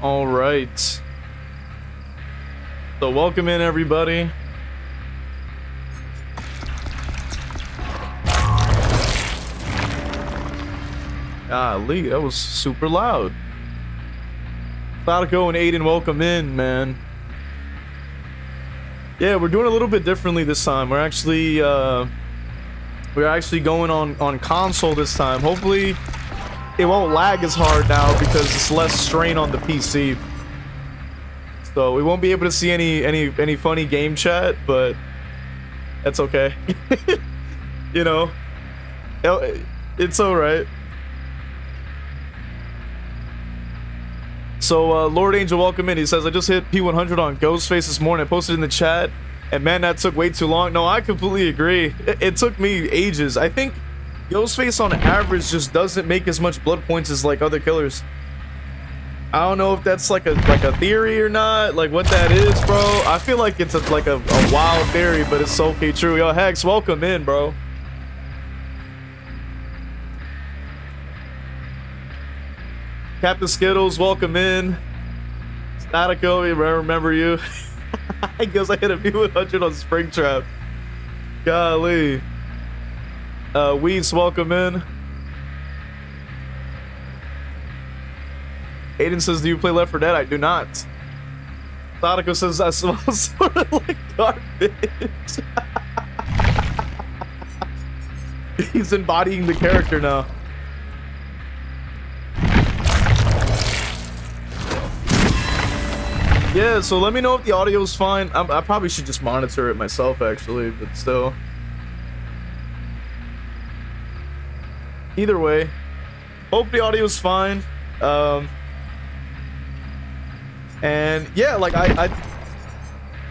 All right. So welcome in, everybody. Golly, that was super loud. Cloutico and Aiden, welcome in, man. Yeah, we're doing a little bit differently this time. We're actually going on console this time. Hopefully, it won't lag as hard now because it's less strain on the PC. So we won't be able to see any funny game chat, but that's okay. You know, it's all right. So Lord Angel, welcome in. He says, I just hit P100 on Ghostface this morning. I posted in the chat, and man, that took way too long. No, I completely agree. It took me ages. I think Ghostface on average just doesn't make as much blood points as like other killers. I don't know if that's like a theory or not, like what that is, bro. I feel like it's like a wild theory, but it's okay true. Yo, Hex, welcome in, bro. Captain Skittles, welcome in. Statico, I remember you. I guess I hit a P100 on Springtrap. Golly. Weeds, welcome in. Aiden says, do you play Left 4 Dead? I do not. Statico says, I smell sort of like garbage. He's embodying the character now. Yeah, so let me know if the audio's fine. I probably should just monitor it myself, actually, but still. Either way, hope the audio's fine. And yeah, like I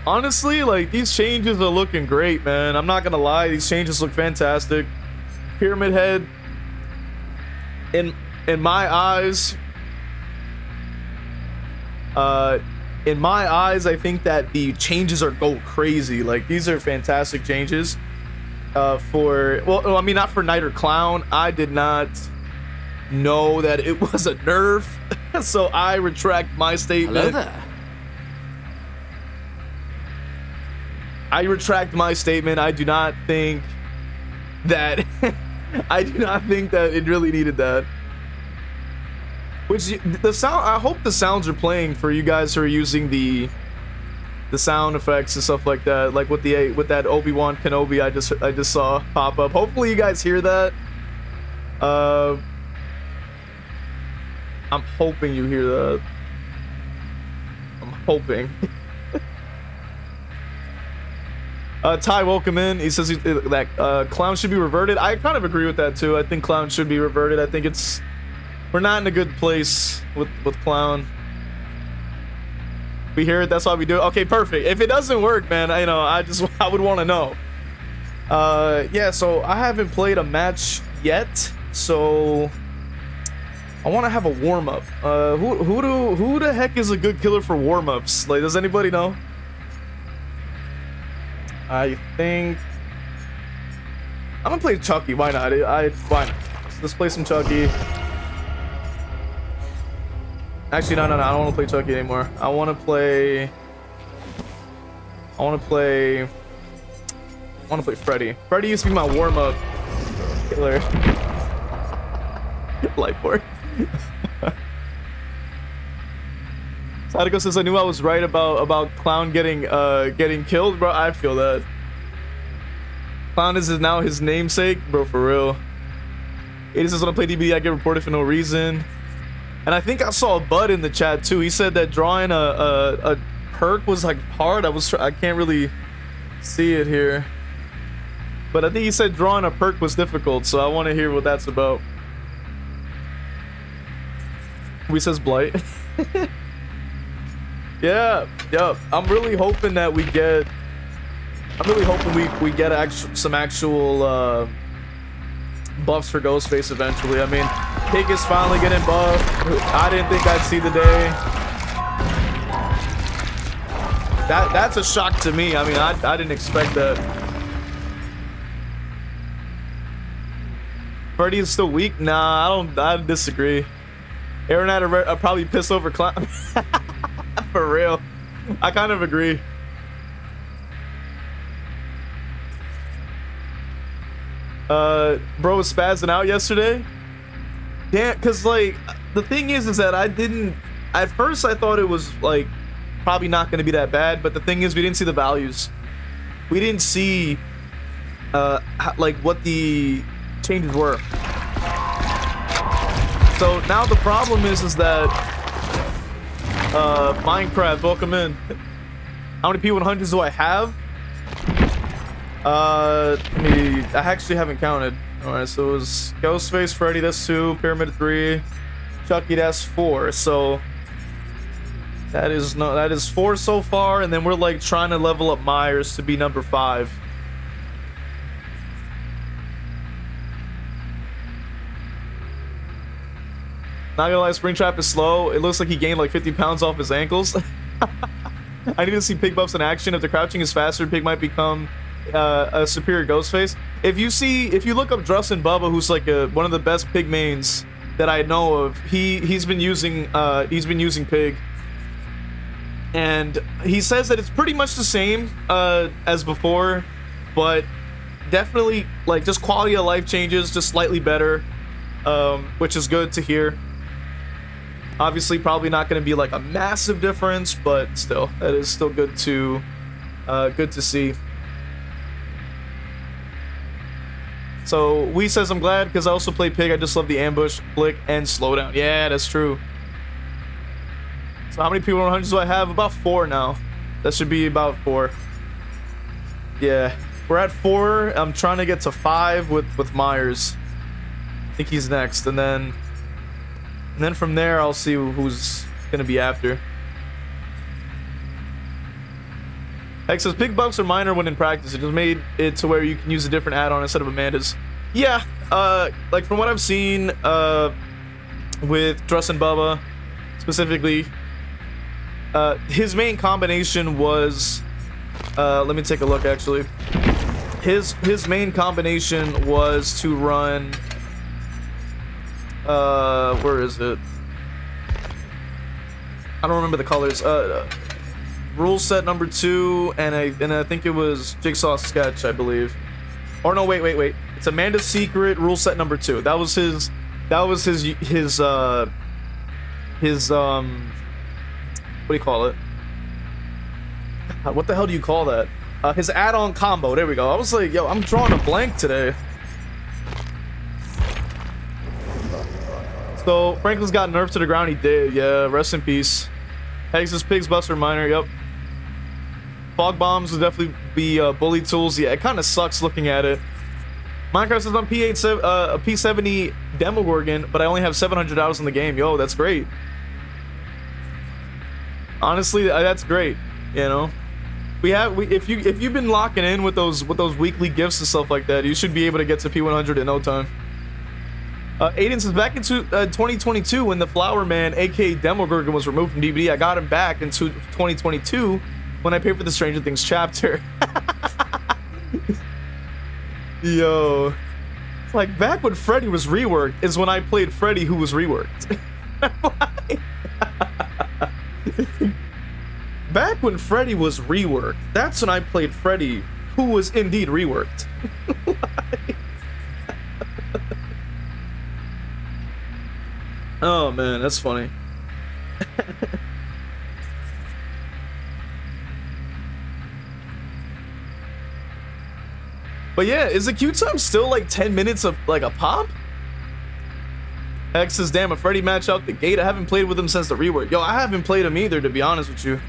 honestly, like these changes are looking great, man. I'm not gonna lie, these changes look fantastic. Pyramid Head, in my eyes, I think that the changes are go crazy. Like these are fantastic changes. Well, I mean, not for Knight or Clown. I did not know that it was a nerf, so I retract my statement. Hello there. I retract my statement. I do not think that it really needed that. Which the sound, I hope the sounds are playing for you guys who are using the sound effects and stuff like that, like with that Obi-Wan Kenobi I just saw pop up. Hopefully you guys hear that. I'm hoping you hear that. I'm hoping. Ty, welcome in. He says that Clown should be reverted. I kind of agree with that too. I think Clown should be reverted. I think we're not in a good place with Clown. We hear it, that's why we do it. Okay, perfect. If it doesn't work, man, I would want to know. Yeah, so I haven't played a match yet, so I want to have a warm-up. Who the heck is a good killer for warm-ups? Like, does anybody know? I think I'm gonna play Chucky. Why not? Why not? Let's play some Chucky. Actually, no. I don't want to play Chucky anymore. I want to play Freddy. Freddy used to be my warm-up killer. Lightboard. Sadako says, I knew I was right about Clown getting killed, bro. I feel that. Clown is now his namesake, bro, for real. It says, when I play DBD, I get reported for no reason. And I think I saw a Bud in the chat too. He said that drawing a perk was like hard. I can't really see it here, but I think he said drawing a perk was difficult. So I want to hear what that's about. He says Blight. Yeah. I'm really hoping that we get. I'm really hoping we get some actual buffs for Ghostface eventually. I mean, Pig is finally getting buffed. I didn't think I'd see the day. That's a shock to me. I mean, I didn't expect that. Freddy is still weak? Nah, I disagree. Aaron had a probably piss over clown. For real. I kind of agree. Bro was spazzing out yesterday. Damn, cause like the thing is that I didn't. At first, I thought it was like probably not going to be that bad, but the thing is, we didn't see the values. We didn't see like what the changes were. So now the problem is that Minecraft, welcome in. How many P100s do I have? I actually haven't counted. All right, so it was Ghostface, Freddy, that's 2, Pyramid 3, Chucky, that's 4. So that is 4 so far, and then we're like trying to level up Myers to be number 5. Not gonna lie, Springtrap is slow. It looks like he gained like 50 pounds off his ankles. I need to see pig buffs in action. If the crouching is faster, pig might become a superior Ghostface. If you look up Druss and Bubba, who's like one of the best pig mains that I know of, he's been using pig, and he says that it's pretty much the same as before, but definitely like just quality of life changes, just slightly better, which is good to hear. Obviously, probably not going to be like a massive difference, but still, that is still good to see. So, Wee says, I'm glad because I also play Pig. I just love the ambush, flick, and slowdown. Yeah, that's true. So, how many P100s do I have? About 4 now. That should be about 4. Yeah, we're at 4. I'm trying to get to 5 with Myers. I think he's next, and then from there, I'll see who's gonna be after. X says, pig buffs are minor when in practice. It just made it to where you can use a different add-on instead of Amanda's. Yeah, like from what I've seen with Druss and Bubba, specifically, his main combination was, let me take a look actually. His main combination was to run, where is it? I don't remember the colors. Rule set number 2, and I think it was Jigsaw Sketch, I believe. Or no, wait. It's Amanda's Secret, rule set number 2. That was his what do you call it? What the hell do you call that? His add-on combo. There we go. I was like, yo, I'm drawing a blank today. So Franklin's got nerfed to the ground. He did. Yeah, rest in peace. Hex's pigs buster minor. Yep. Fog bombs would definitely be bully tools. Yeah, it kind of sucks looking at it. Minecraft says on P70 Demogorgon, but I only have 700 hours in the game. Yo, that's great. Honestly, that's great. You know, if you've been locking in with those weekly gifts and stuff like that, you should be able to get to P100 in no time. Aiden says, back into 2022 when the Flower Man, aka Demogorgon, was removed from DVD, I got him back into 2022 when I paid for the Stranger Things chapter. Yo, it's like back when Freddy was reworked is when I played Freddy who was reworked. Back when Freddy was reworked, that's when I played Freddy who was indeed reworked. Oh man, that's funny. But yeah, is the queue time still like 10 minutes of like a pop? X says, damn, a Freddy match out the gate. I haven't played with him since the rework. Yo, I haven't played him either, to be honest with you.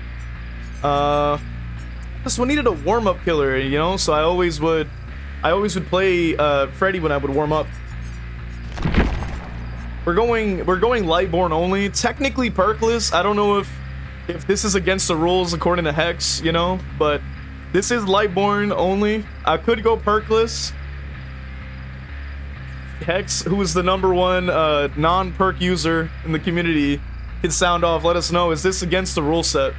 This one needed a warm-up killer, you know, so I always would play Freddy when I would warm up. We're going Lightborn only. Technically perkless. I don't know if this is against the rules according to Hex, you know, but this is Lightborn only. I could go perkless. Hex, who is the #1 non-perk user in the community, can sound off. Let us know. Is this against the rule set?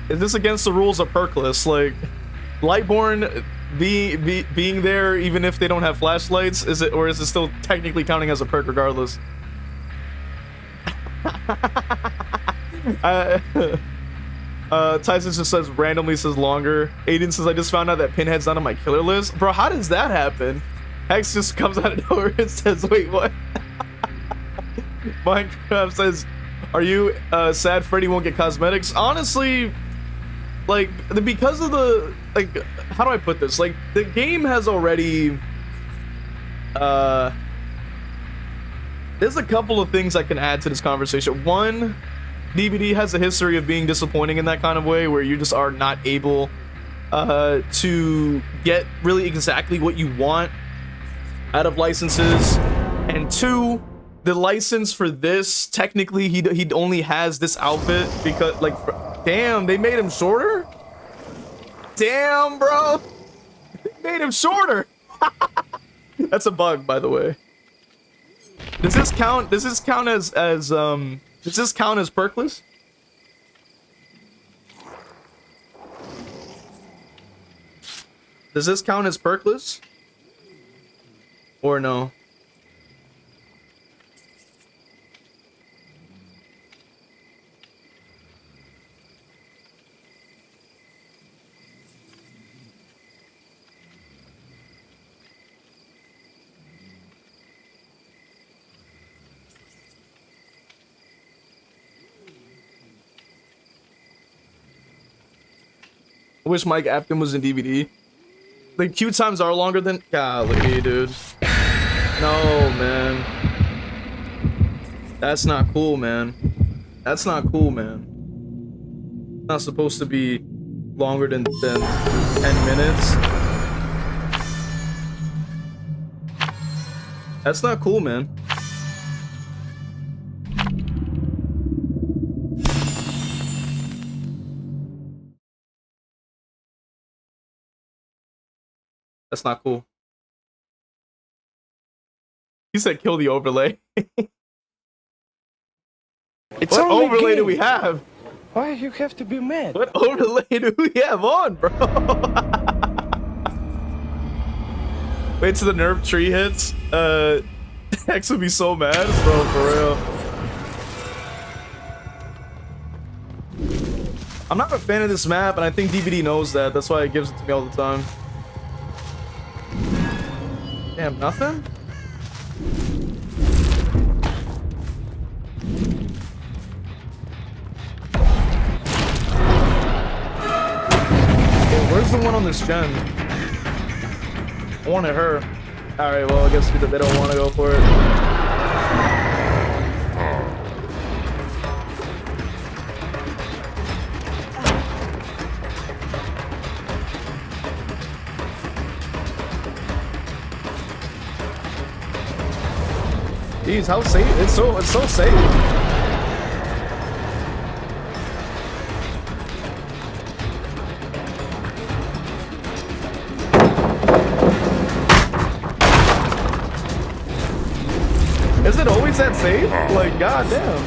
Is this against the rules of perkless? Like, Lightborn being there even if they don't have flashlights? Is it, or is it still technically counting as a perk regardless? Tyson just says randomly says longer. Aiden says I just found out that Pinhead's not on my killer list. Bro, how does that happen? Hex just comes out of nowhere and says, wait, what? Minecraft says, are you sad Freddy won't get cosmetics? Honestly, like, because of the, like, how do I put this? Like, the game has already, there's a couple of things I can add to this conversation. One, DVD has a history of being disappointing in that kind of way, where you just are not able to get really exactly what you want out of licenses. And two, the license for this, technically he only has this outfit because, like, damn, they made him shorter? Damn, bro, they made him shorter. That's a bug, by the way. Does this count as does this count as perkless? Does this count as perkless? Or no? I wish Mike Apton was in DVD. The queue times are longer than... Golly, dude. No, man. That's not cool, man. That's not cool, man. It's not supposed to be longer than 10 minutes. That's not cool, man. That's not cool. He said kill the overlay. It's what overlay do we have? Why you have to be mad? What overlay do we have on, bro? Wait till the nerf tree hits. X would be so mad, bro, for real. I'm not a fan of this map, and I think DVD knows that. That's why it gives it to me all the time. Damn, nothing? Okay, where's the one on this gen? I wanted her. Alright, well, I guess they don't want to go for it. Jeez, how safe? It's so safe. Is it always that safe? Like, goddamn.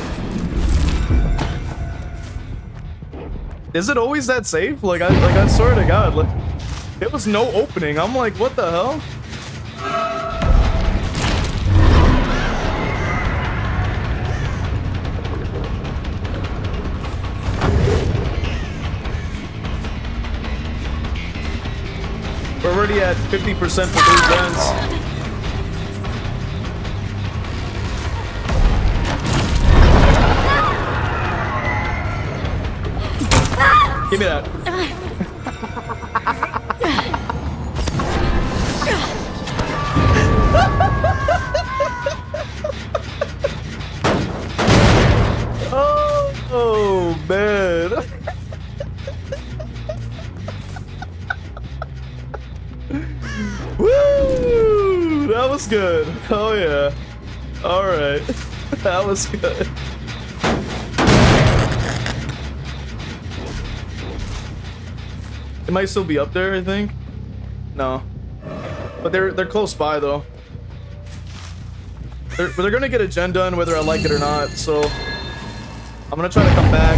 Is it always that safe? Like I swear to God, like, there was no opening. I'm like, what the hell? We're already at 50% for 3 gens. Give me that. Oh man. Woo! That was good. Oh yeah. All right. That was good. It might still be up there, I think. No, but they're close by though. They're gonna get a gen done whether I like it or not. So I'm gonna try to come back.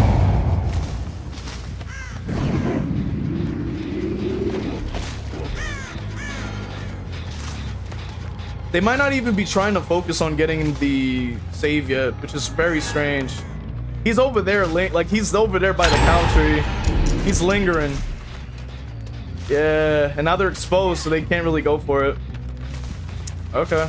They might not even be trying to focus on getting the save yet, which is very strange. He's over there, like he's over there by the cow tree. He's lingering. Yeah, and now they're exposed, so they can't really go for it. Okay.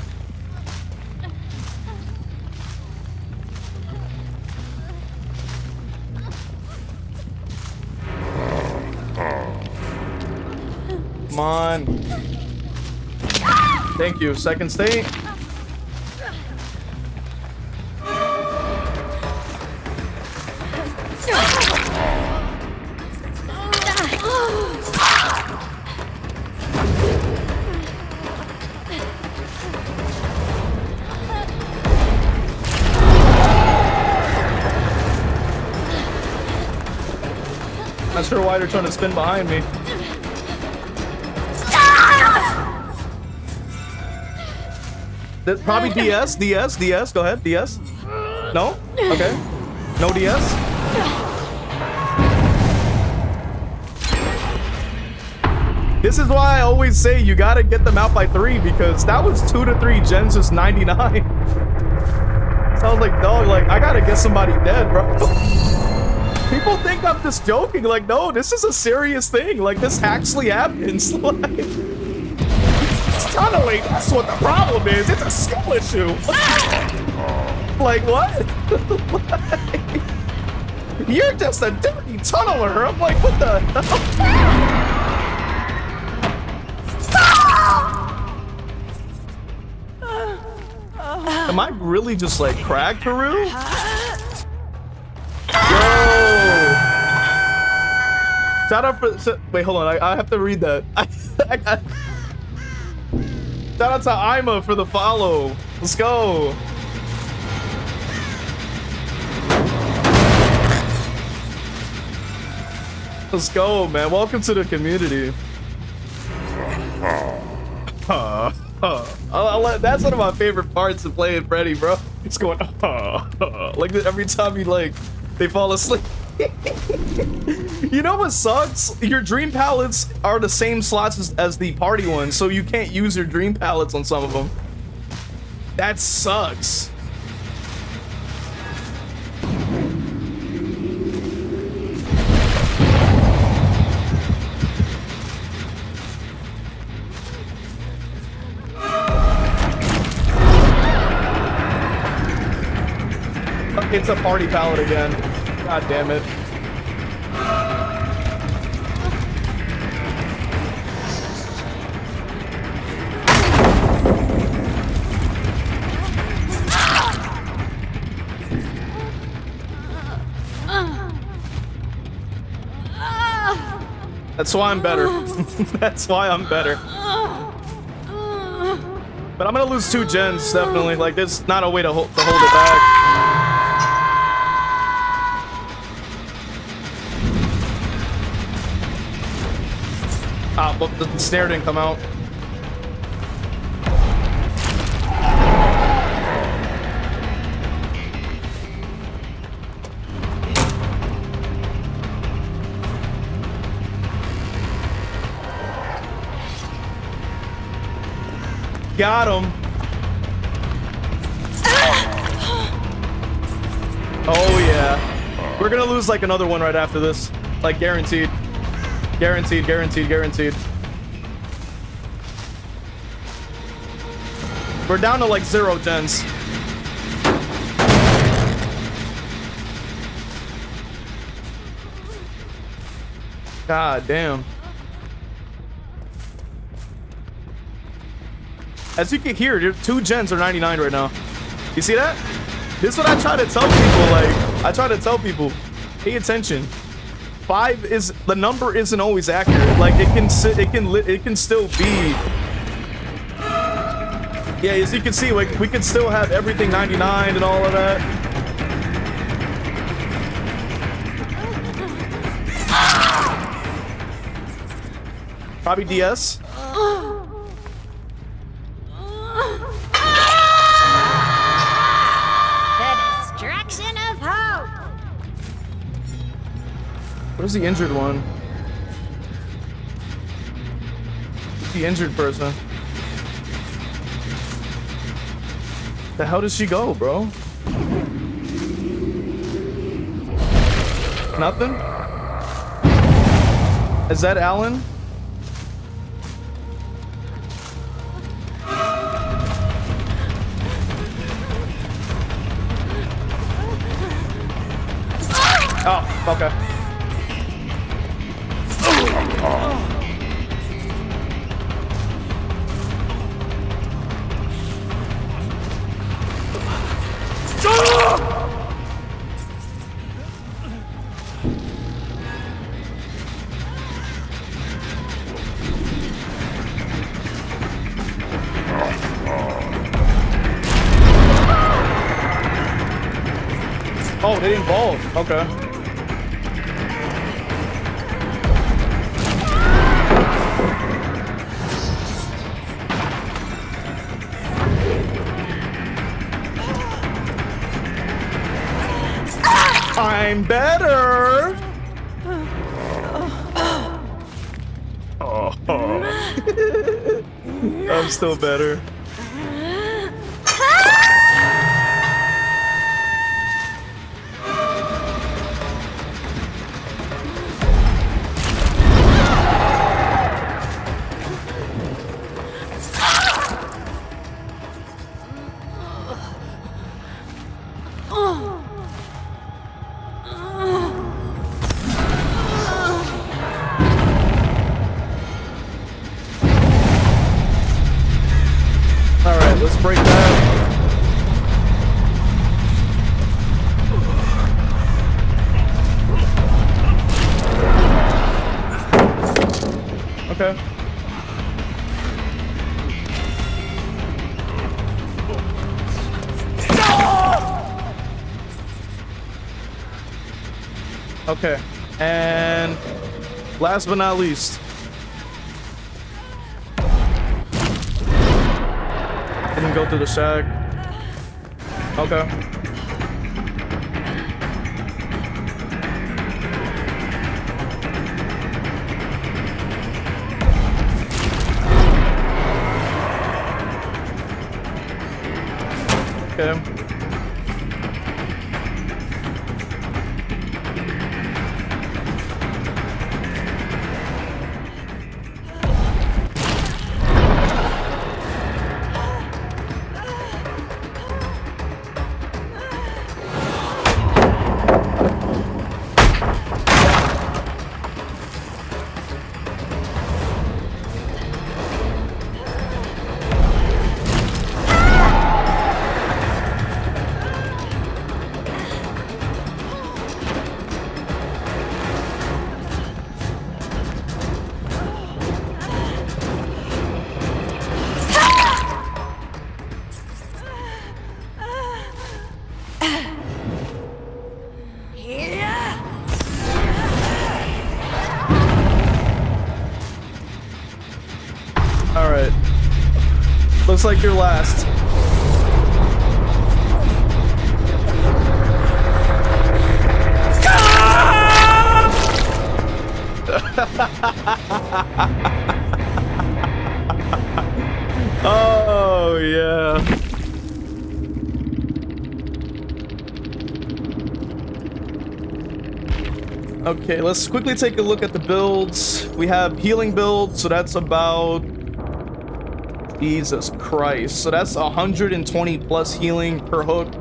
Come on. Thank you. Second state. Not sure why they're trying to spin behind me. Probably DS. Go ahead, DS. No? Okay. No DS? This is why I always say you gotta get them out by 3, because that was 2 to 3 gens is 99. Sounds like, dog, like, I gotta get somebody dead, bro. People think I'm just joking. Like, no, this is a serious thing. Like, this actually happens. Like, tunneling, that's what the problem is. It's a skill issue. Like, what? Like, you're just a dirty tunneler. I'm like, what the hell? Am I really just like cracked, Peru? Yo! Shout out for... wait, hold on. I have to read that. Shout out to Ima for the follow. Let's go. Let's go, man. Welcome to the community. That's one of my favorite parts of playing Freddy, bro. It's going like every time you like they fall asleep. You know what sucks? Your dream palettes are the same slots as the party ones, so you can't use your dream palettes on some of them. That sucks. It's a party palette again. God damn it. That's why I'm better. That's why I'm better. But I'm gonna lose 2 gens, definitely. Like, there's not a way to hold it back. Ah, but the snare didn't come out. Got him. Oh yeah. We're gonna lose like another one right after this. Like guaranteed. Guaranteed, guaranteed, guaranteed. We're down to like 0 gens. God damn. As you can hear, 2 gens are 99 right now. You see that? This is what I try to tell people. Like, I try to tell people, pay attention. 5 is the number isn't always accurate. Like it can still be. Yeah, as you can see, like we could still have everything 99 and all of that. Probably DS. The destruction of hope. Where's the injured one? The injured person. The hell did she go, bro? Nothing? Is that Alan? Oh, okay. Oh, they didn't evolve. Okay. I'm better. Oh. I'm still better. Let's break that. Okay. Okay. And last but not least. Didn't go through the shack. Okay. Okay. Alright. Looks like you're last. Oh, yeah. Okay, let's quickly take a look at the builds. We have healing build, so that's about... Jesus Christ. So that's 120 plus healing per hook.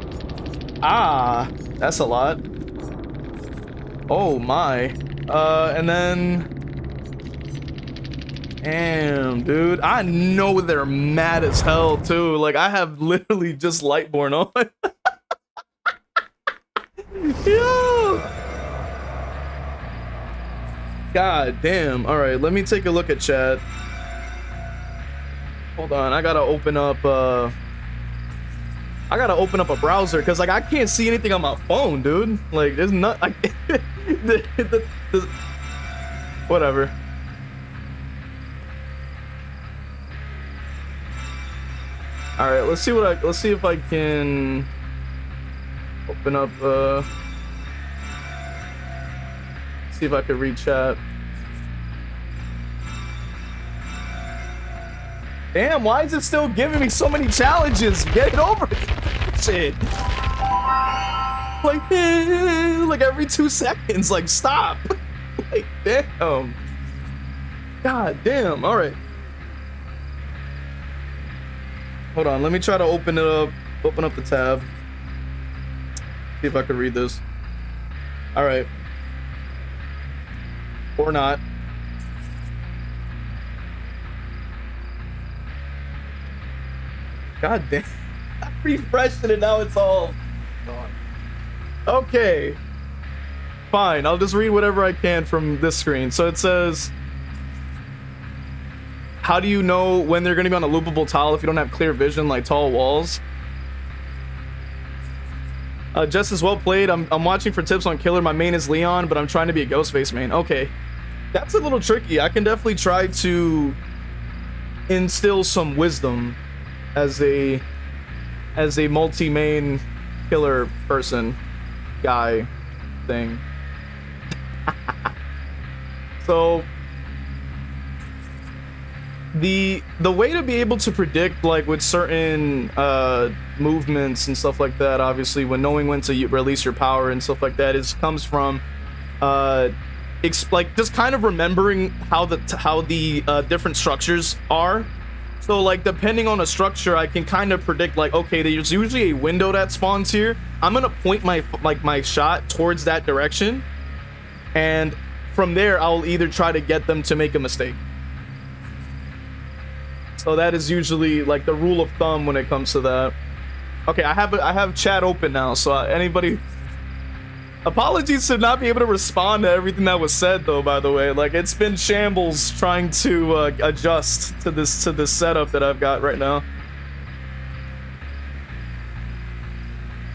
Ah, that's a lot. Oh my. And then... Damn, dude. I know they're mad as hell, too. Like, I have literally just Lightborn on. Yo! God damn. Alright, let me take a look at chat. Hold on, I gotta open up a browser because like I can't see anything on my phone, dude. Like there's not whatever. All right, let's see if I can open up see if I can read chat. Damn, why is it still giving me so many challenges? Get it over it. Shit. Like every 2 seconds. Like, stop. Like, damn. God damn. All right. Hold on. Let me try to open it up. Open up the tab. See if I can read this. All right. Or not. God damn. I refreshed it and now it's all gone. Okay. Fine. I'll just read whatever I can from this screen. So it says, how do you know when they're going to be on a loopable tile if you don't have clear vision like tall walls? Just as well played. I'm watching for tips on killer. My main is Leon, but I'm trying to be a Ghostface main. Okay. That's a little tricky. I can definitely try to instill some wisdom as a multi-main killer person guy thing. So the way to be able to predict like with certain movements and stuff like that, obviously when knowing when to release your power and stuff like that comes from like just kind of remembering how the different structures are. So like depending on a structure, I can kind of predict like, okay, there's usually a window that spawns here. I'm gonna point my shot towards that direction, and from there I'll either try to get them to make a mistake. So that is usually like the rule of thumb when it comes to that. Okay, I have chat open now, so anybody. Apologies to not be able to respond to everything that was said, though. By the way, like it's been shambles trying to adjust to this setup that I've got right now.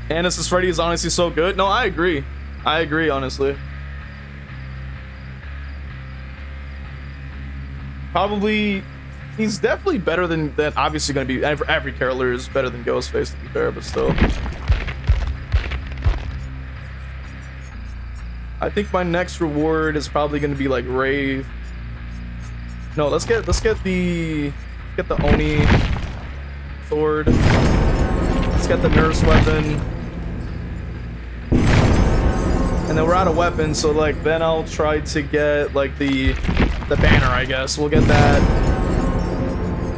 Anis' Freddy is honestly so good. No, I agree. I agree, honestly. Probably, he's definitely better than that. Obviously, going to be every killer is better than Ghostface, to be fair, but still. I think my next reward is probably going to be like Rave. No, let's get the Oni sword. Let's get the nurse weapon. And then we're out of weapons, so like then I'll try to get like the banner, I guess. We'll get that.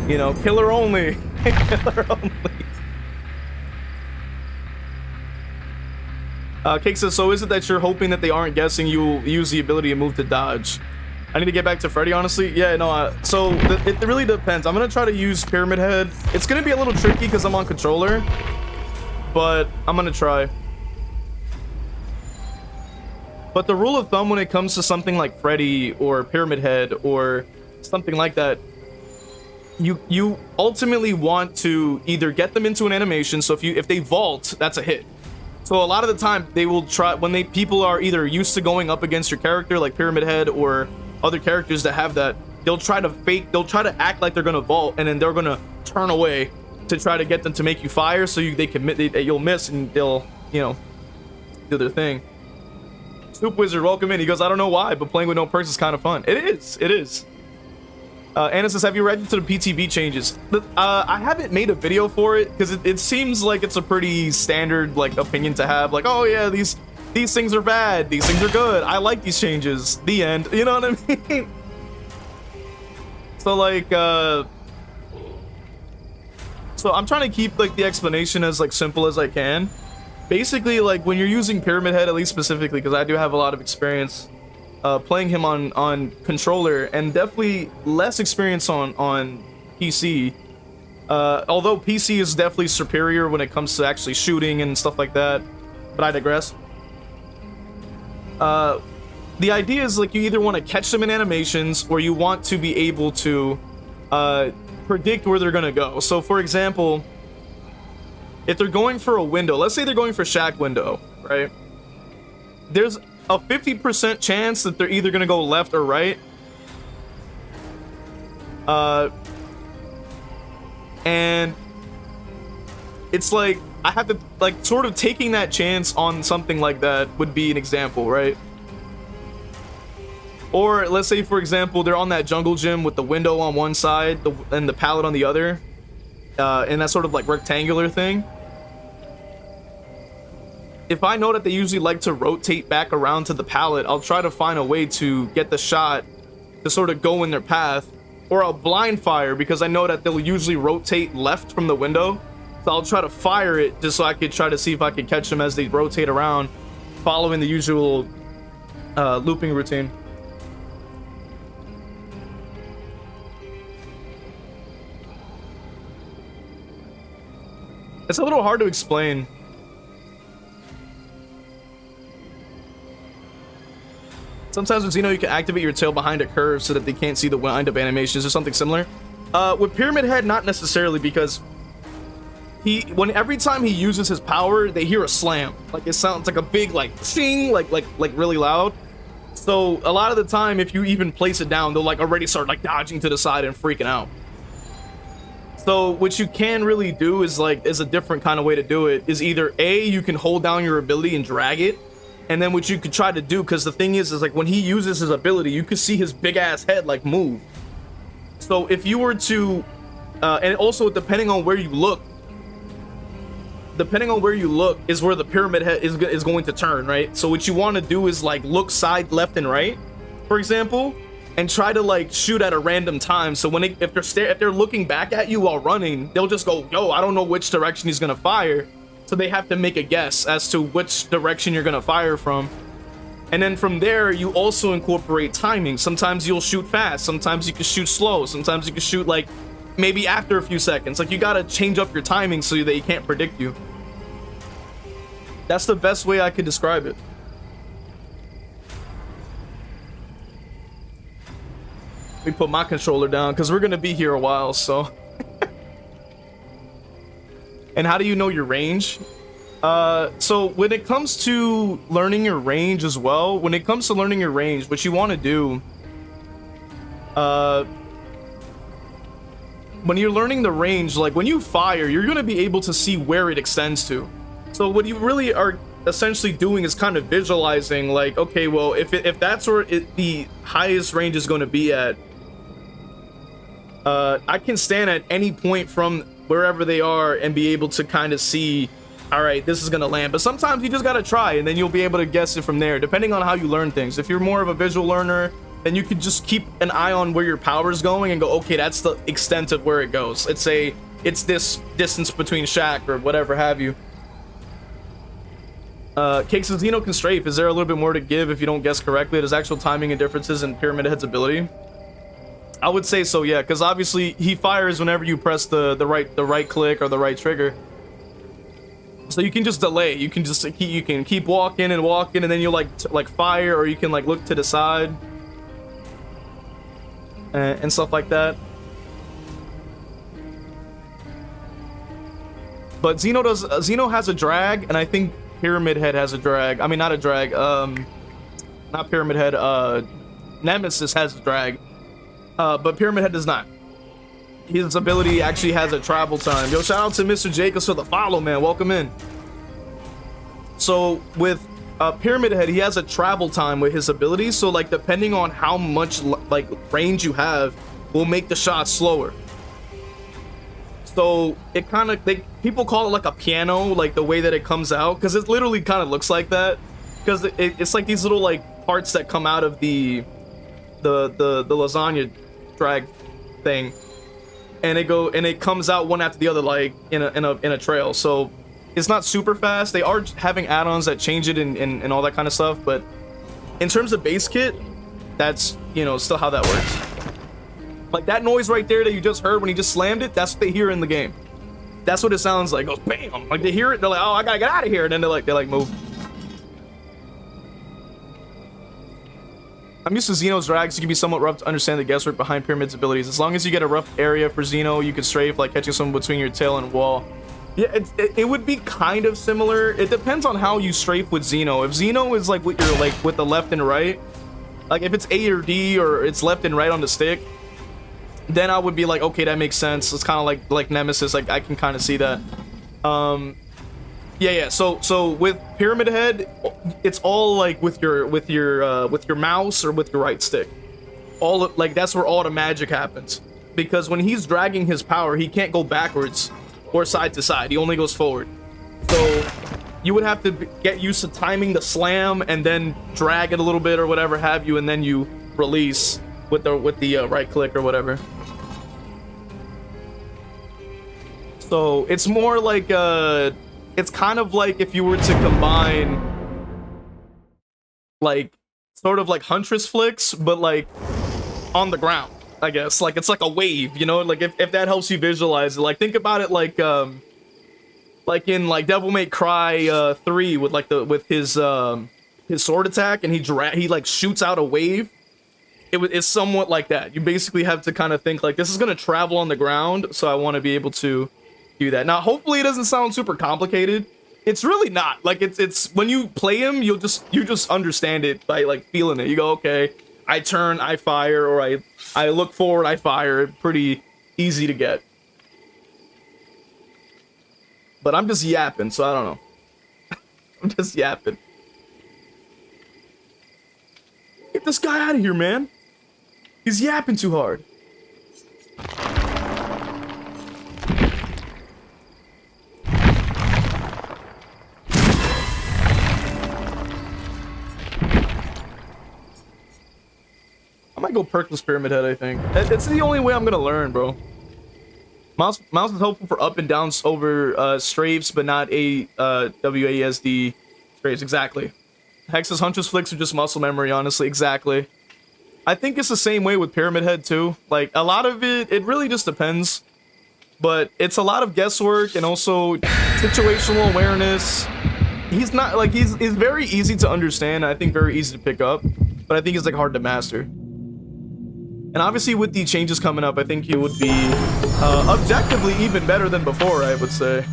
You know, killer only. Killer only. Cake says, so is it that you're hoping that they aren't guessing you'll use the ability to move to dodge? I need to get back to Freddy, honestly. Yeah, no, so it really depends. I'm going to try to use Pyramid Head. It's going to be a little tricky because I'm on controller, but I'm going to try. But the rule of thumb when it comes to something like Freddy or Pyramid Head or something like that, you ultimately want to either get them into an animation. So if they vault, that's a hit. So a lot of the time they will try when people are either used to going up against your character like Pyramid Head or other characters that have that, they'll try to act like they're gonna vault and then they're gonna turn away to try to get them to make you fire so you'll miss and they'll, you know, do their thing. Soup Wizard, welcome in. He goes, I don't know why, but playing with no perks is kind of fun. It is. Anna says, have you read into the PTB changes? I haven't made a video for it because it seems like it's a pretty standard like opinion to have. Like, oh yeah, these things are bad, these things are good. I like these changes. The end. You know what I mean? So like, so I'm trying to keep like the explanation as like simple as I can. Basically, like when you're using Pyramid Head, at least specifically, because I do have a lot of experience playing him on controller and definitely less experience on PC. Although PC is definitely superior when it comes to actually shooting and stuff like that, but I digress. The idea is like you either want to catch them in animations or you want to be able to predict where they're gonna go. So for example, if they're going for a window, let's say they're going for shack window, right? There's a 50% chance that they're either gonna go left or right. And it's like I have to like sort of taking that chance on something like that would be an example, right? Or let's say, for example, they're on that jungle gym with the window on one side and the pallet on the other, and that sort of like rectangular thing. If I know that they usually like to rotate back around to the pallet, I'll try to find a way to get the shot to sort of go in their path. Or I'll blind fire because I know that they'll usually rotate left from the window. So I'll try to fire it just so I could try to see if I could catch them as they rotate around, following the usual looping routine. It's a little hard to explain. Sometimes with Xeno, you can activate your tail behind a curve so that they can't see the wind-up animations or something similar. With Pyramid Head, not necessarily, because every time he uses his power, they hear a slam. Like, it sounds like a big, like, ching, like really loud. So a lot of the time, if you even place it down, they'll like already start like dodging to the side and freaking out. So what you can really do is a different kind of way to do it. Is either A, you can hold down your ability and drag it. And then what you could try to do, because the thing is like when he uses his ability, you could see his big ass head like move. So if you were to, and also depending on where you look is where the pyramid head is going to turn, right? So what you want to do is like look side, left, and right, for example, and try to like shoot at a random time. So when if they're looking back at you while running, they'll just go, yo, I don't know which direction he's gonna fire. So they have to make a guess as to which direction you're gonna fire from. And then from there, you also incorporate timing. Sometimes you'll shoot fast, sometimes you can shoot slow, sometimes you can shoot like maybe after a few seconds. Like you gotta change up your timing so that he can't predict you. That's the best way I could describe it. Let me put my controller down because we're gonna be here a while, so. And how do you know your range? So when it comes to learning your range as well, what you want to do, when you're learning the range, like when you fire, you're going to be able to see where it extends to. So what you really are essentially doing is kind of visualizing like, okay, well, if that's where the highest range is going to be at, I can stand at any point from wherever they are and be able to kind of see, all right, this is gonna land. But sometimes you just gotta try and then you'll be able to guess it from there, depending on how you learn things. If you're more of a visual learner, then you could just keep an eye on where your power is going and go, okay, that's the extent of where it goes. It's this distance between Shaq or whatever have you. Cakes and Xeno can strafe. Is there a little bit more to give if you don't guess correctly? There's actual timing and differences in Pyramid Head's ability. I would say so, yeah, because obviously he fires whenever you press the right click or the right trigger. So you can just delay. You can keep walking and walking, and then you'll like fire, or you can like look to the side and stuff like that. But Xeno has a drag, and I think Pyramid Head has a drag. I mean, not a drag. Not Pyramid Head. Nemesis has a drag. But Pyramid Head does not. His ability actually has a travel time. Yo, shout out to Mr. Jacobs for the follow, man. Welcome in. So with Pyramid Head, he has a travel time with his ability. So like depending on how much like range you have, will make the shot slower. So it kind of people call it like a piano, like the way that it comes out, because it literally kind of looks like that. Because it's like these little like parts that come out of the lasagna drag thing, and it comes out one after the other like in a trail. So it's not super fast. They are having add-ons that change it and all that kind of stuff, but in terms of base kit, that's, you know, still how that works. Like that noise right there that you just heard when he just slammed it, that's what they hear in the game. That's what it sounds like. It goes bam. Like they hear it, they're like, oh, I gotta get out of here, and then they like move. I'm used to Xeno's drags. It can be somewhat rough to understand the guesswork behind Pyramid's abilities. As long as you get a rough area for Xeno, you could strafe like catching someone between your tail and wall. Yeah, it would be kind of similar. It depends on how you strafe with Xeno. If Xeno is like with your with the left and right, like if it's A or D or it's left and right on the stick, then I would be like, okay, that makes sense. It's kind of like Nemesis. Like I can kind of see that. Yeah. So with Pyramid Head, it's all like with your mouse or with your right stick. All like that's where all the magic happens. Because when he's dragging his power, he can't go backwards or side to side. He only goes forward. So you would have to get used to timing the slam and then drag it a little bit or whatever have you, and then you release with the right click or whatever. So it's more like it's kind of like if you were to combine like sort of like Huntress flicks, but like on the ground, I guess. Like it's like a wave, you know, like if that helps you visualize it. Like think about it like in like Devil May Cry 3 with like with his sword attack, and he like shoots out a wave. It's somewhat like that. You basically have to kind of think like this is gonna travel on the ground, so I want to be able to do that. Now hopefully it doesn't sound super complicated. It's really not. Like it's when you play him, you just understand it by like feeling it. You go, okay, I turn, I fire, or I look forward, I fire. Pretty easy to get. But I'm just yapping, so I don't know. I'm just yapping. Get this guy out of here, man. He's yapping too hard. I might go perkless Pyramid Head, I think. It's the only way I'm gonna learn, bro. Mouse is helpful for up and downs over strafes, but not WASD strafes. Exactly. Hex's Huntress flicks are just muscle memory, honestly. Exactly. I think it's the same way with Pyramid Head too. Like a lot of it really just depends. But it's a lot of guesswork and also situational awareness. He's not like he's very easy to understand. I think very easy to pick up, but I think it's like hard to master. And obviously with the changes coming up, I think it would be objectively even better than before, I would say.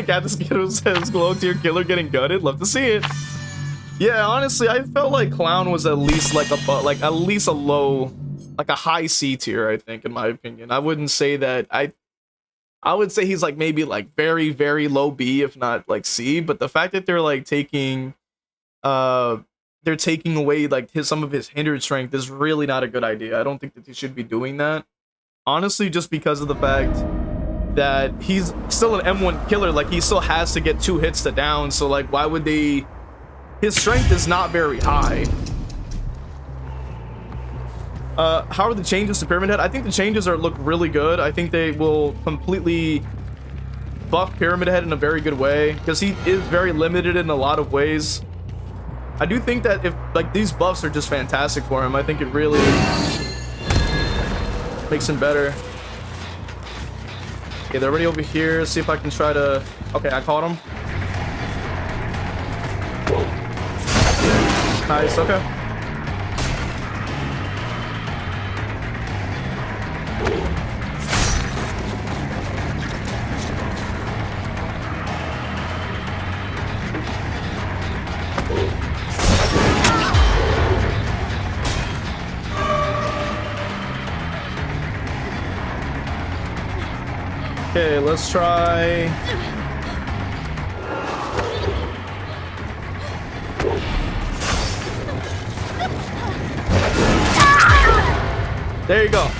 Got this kid who says glow tier killer getting gutted. Love to see it. Yeah, honestly, I felt like Clown was at least like at least a low, like a high C tier, I think, in my opinion. I wouldn't say that I would say he's like maybe like very, very low B, if not like C, but the fact that they're like taking they're taking away like some of his hindered strength is really not a good idea. I don't think that they should be doing that. Honestly, just because of the fact that he's still an M1 killer, like he still has to get 2 hits to down, so like why would they... His strength is not very high. How are the changes to Pyramid Head? I think the changes look really good. I think they will completely buff Pyramid Head in a very good way, because he is very limited in a lot of ways. I do think that if like these buffs are just fantastic for him, I think it really makes him better. Okay, they're already over here. Let's see if I can try to... Okay, I caught him. Nice, okay. Okay, let's try... There you go.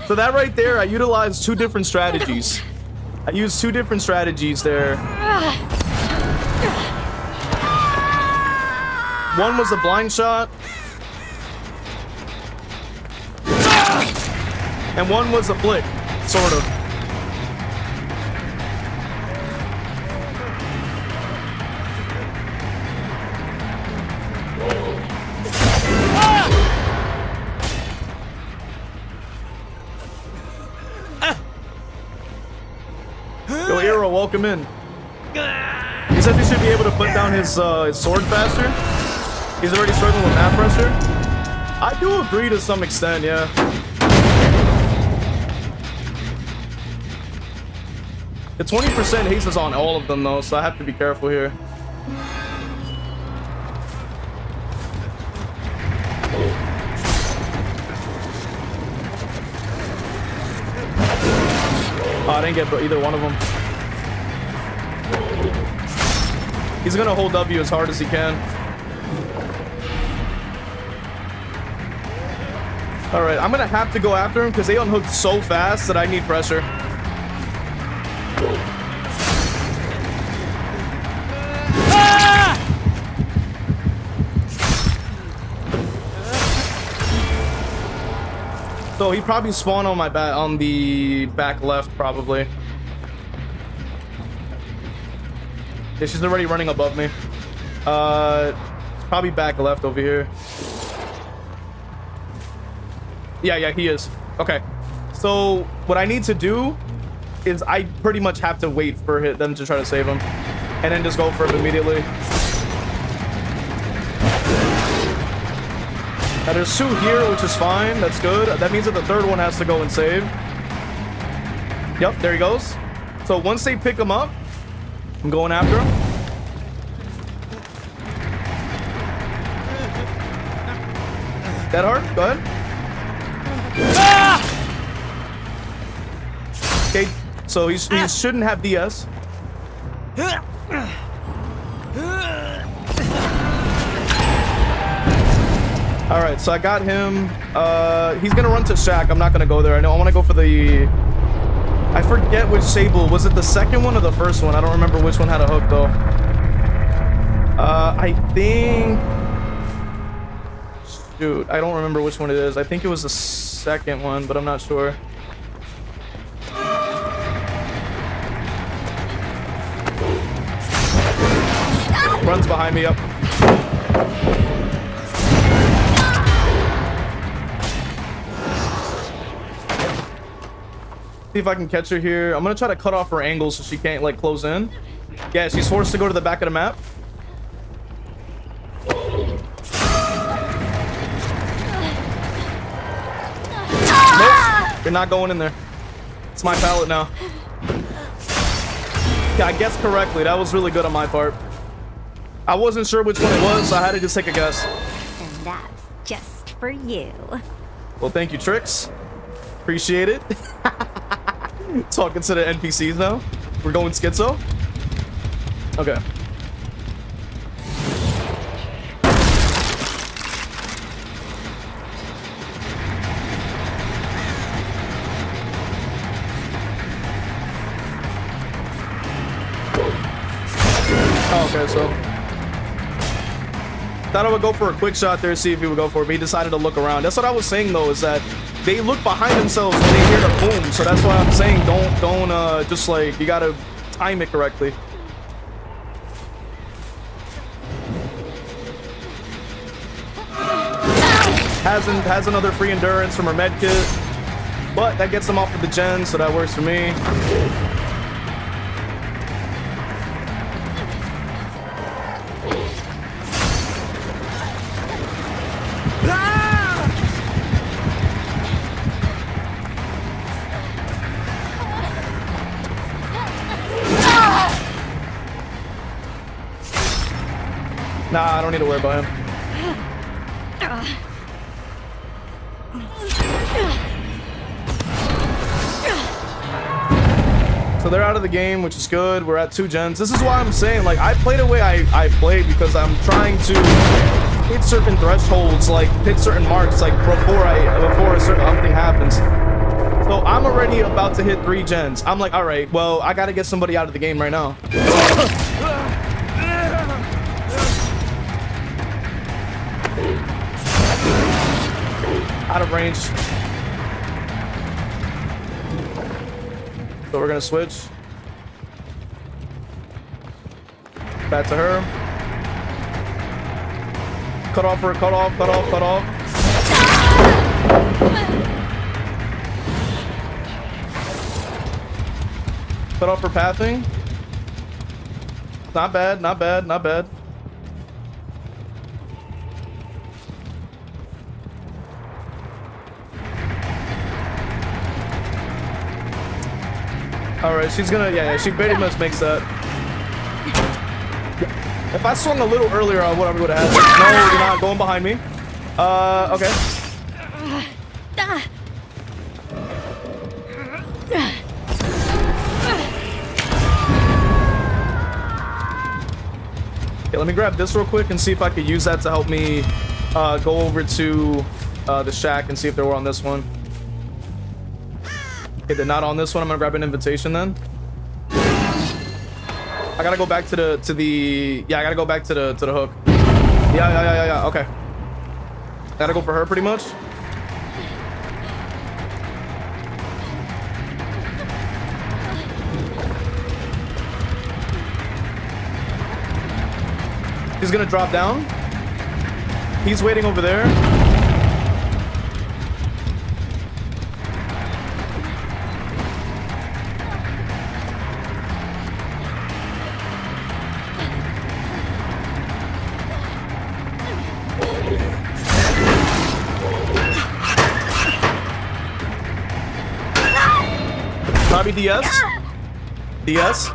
So that right there, I utilized 2 different strategies. I used 2 different strategies there. One was a blind shot. And one was a flick, sort of. Yo, Hero, welcome in. He said he should be able to put down his sword faster. He's already struggling with map pressure. I do agree to some extent, yeah. The 20% haste is on all of them, though, so I have to be careful here. Oh, I didn't get either one of them. He's gonna hold W as hard as he can. All right, I'm gonna have to go after him because they unhooked so fast that I need pressure. So he probably spawned on my back, on the back left, probably. Yeah, she's already running above me. Probably back left over here. Yeah, he is. Okay. So what I need to do is I pretty much have to wait for them to try to save him, and then just go for it immediately. Now there's 2 here, which is fine. That's good. That means that the third one has to go and save. Yep, there he goes. So once they pick him up, I'm going after him. That hard? Go ahead. Ah! Okay, so he shouldn't have DS. All right, so I got him. He's gonna run to Shack. I'm not gonna go there. I want to go for the... I forget which Sable. Was it the second one or the first one? I don't remember which one had a hook, though. I think... Shoot, I don't remember which one it is. I think it was the second one, but I'm not sure. Runs behind me, up. See if I can catch her here. I'm gonna try to cut off her angle so she can't like close in. Yeah, she's forced to go to the back of the map. Nope, you're not going in there. It's my pallet now. Yeah, I guessed correctly. That was really good on my part. I wasn't sure which one it was, so I had to just take a guess. And that's just for you. Well, thank you, Trix. Appreciate it. Talking to the NPCs now. We're going schizo. Okay. Oh, okay, so thought I would go for a quick shot there, see if he would go for it, but he decided to look around. That's what I was saying though, is that they look behind themselves when they hear the boom. So that's why I'm saying don't just like, you gotta time it correctly. Has another free endurance from her med kit, but that gets them off of the gen, so that works for me. Nah, I don't need to worry about him. So they're out of the game, which is good. We're at 2 gens. This is why I'm saying, like, I play the way I play because I'm trying to hit certain thresholds, like hit certain marks, like before a certain something happens. So I'm already about to hit 3 gens. I'm like, all right, well, I gotta get somebody out of the game right now. Out of range. So we're gonna switch. Back to her. Cut off her, cut off, cut off, cut off. Cut off her pathing. Not bad, not bad, not bad. All right, she's gonna, yeah, she pretty much makes that. If I swung a little earlier, I would have had it. No, you're not going behind me. Okay. let me grab this real quick and see if I could use that to help me go over to the shack and see if they were on this one. Okay, they're not on this one. I'm gonna grab an invitation then. I gotta go back to the yeah, I gotta go back to the hook. Yeah, okay. Gotta go for her pretty much. He's gonna drop down. He's waiting over there. Probably DS. DS.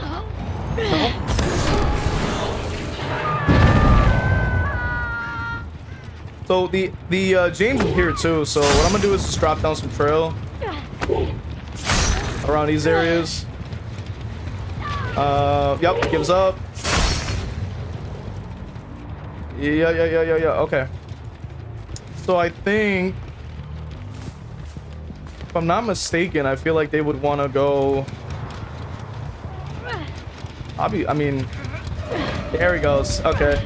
No. So the James is here too. So what I'm gonna do is just drop down some trail around these areas. Yep, gives up. Yeah. Okay. So I think, if I'm not mistaken, I feel like they would want to go. I mean, there he goes. Okay.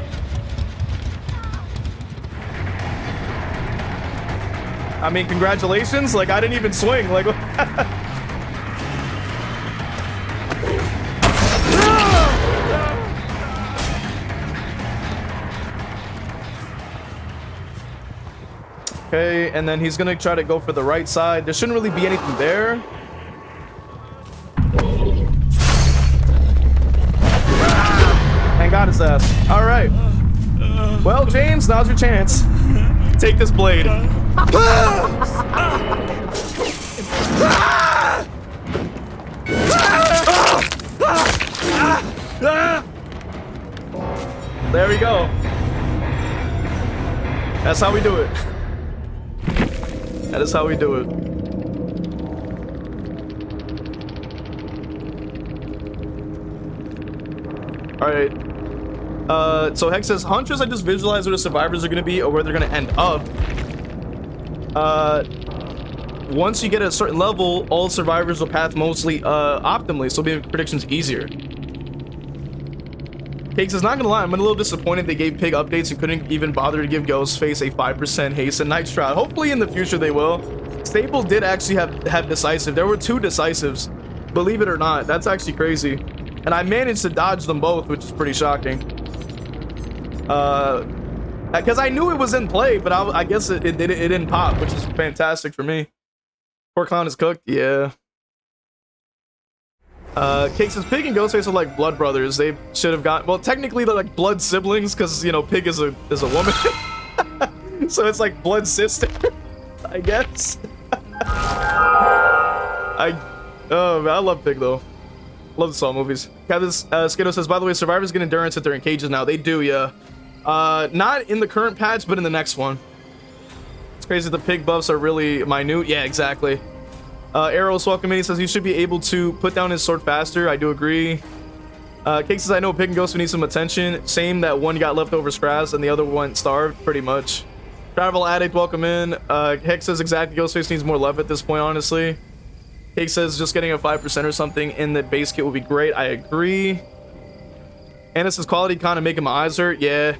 I mean, congratulations. Like, I didn't even swing. Like, okay, and then he's gonna try to go for the right side. There shouldn't really be anything there. And got his ass. All right. Well, James, now's your chance. Take this blade. There we go. That's how we do it. That is how we do it. All right. So Hex says, Hunters, I just visualize where the survivors are going to be or where they're going to end up. Once you get a certain level, all survivors will path mostly optimally, so it'll make predictions easier. Cake says, not gonna lie, I'm a little disappointed they gave Pig updates and couldn't even bother to give Ghostface a 5% haste and night shroud. Hopefully in the future they will. Staple did actually have decisive. There were 2 decisives, believe it or not. That's actually crazy. And I managed to dodge them both, which is pretty shocking. Because I knew it was in play, but I guess it didn't pop, which is fantastic for me. Poor Clown is cooked, yeah. Cake says Pig and Ghostface are like blood brothers. They should have got, well, technically they're like blood siblings because, you know, Pig is a woman. So it's like blood sister, I guess. Oh man, I love Pig though. Love the Saw movies. Skiddo says, by the way, survivors get endurance if they're in cages now. They do, yeah. Not in the current patch, but in the next one. It's crazy the Pig buffs are really minute. Yeah, exactly. Arrows welcome in. He says he should be able to put down his sword faster. I do agree. Cake says, I know Pig and Ghost would need some attention. Same that one got leftover scraps and the other one starved, pretty much. Travel Addict, welcome in. Hex says exactly Ghostface needs more love at this point, honestly. Cake says just getting a 5% or something in the base kit would be great. I agree. Anna says quality kind of making my eyes hurt. Yeah.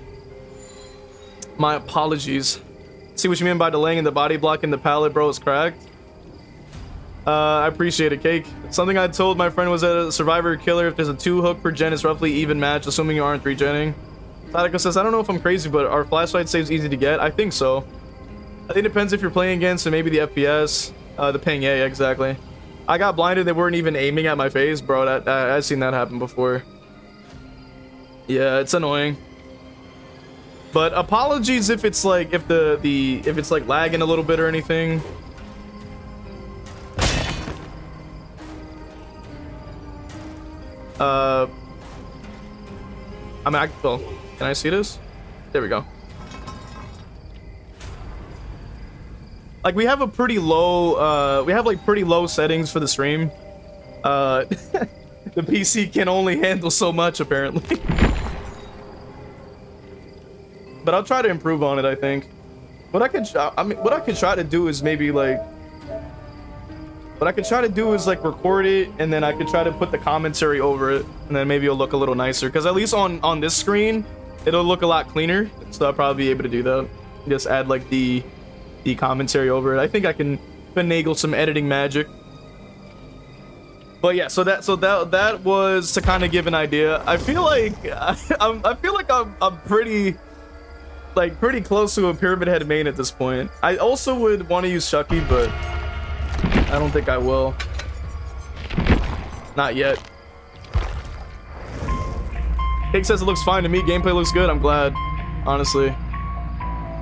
My apologies. See what you mean by delaying in the body block in the pallet, bro, is cracked. I appreciate it, Cake. Something I told my friend was that a survivor killer, if there's a 2 hook per gen, it's roughly even match, assuming you aren't 3-genning. Sadako says, I don't know if I'm crazy, but are flashlight saves easy to get? I think so. I think it depends if you're playing against and maybe the FPS. The ping, yeah, exactly. I got blinded, they weren't even aiming at my face, bro. I've seen that happen before. Yeah, it's annoying. But apologies if it's like, if it's like lagging a little bit or anything. Well, can I see this? There we go. Like, we have a pretty low, we have like pretty low settings for the stream. The PC can only handle so much, apparently. but I'll try to improve on it. I think. What I could try to do is maybe like. What I could try to do is like record it, and then I could try to put the commentary over it, and then maybe it'll look a little nicer. Because at least on this screen, it'll look a lot cleaner. So I'll probably be able to do that. Just add like the commentary over it. I think I can finagle some editing magic. But yeah, so that was to kind of give an idea. I feel like I'm pretty close to a Pyramid Head main at this point. I also would want to use Chucky, but I don't think I will. Not yet. Cake says it looks fine to me. Gameplay looks good. I'm glad, honestly.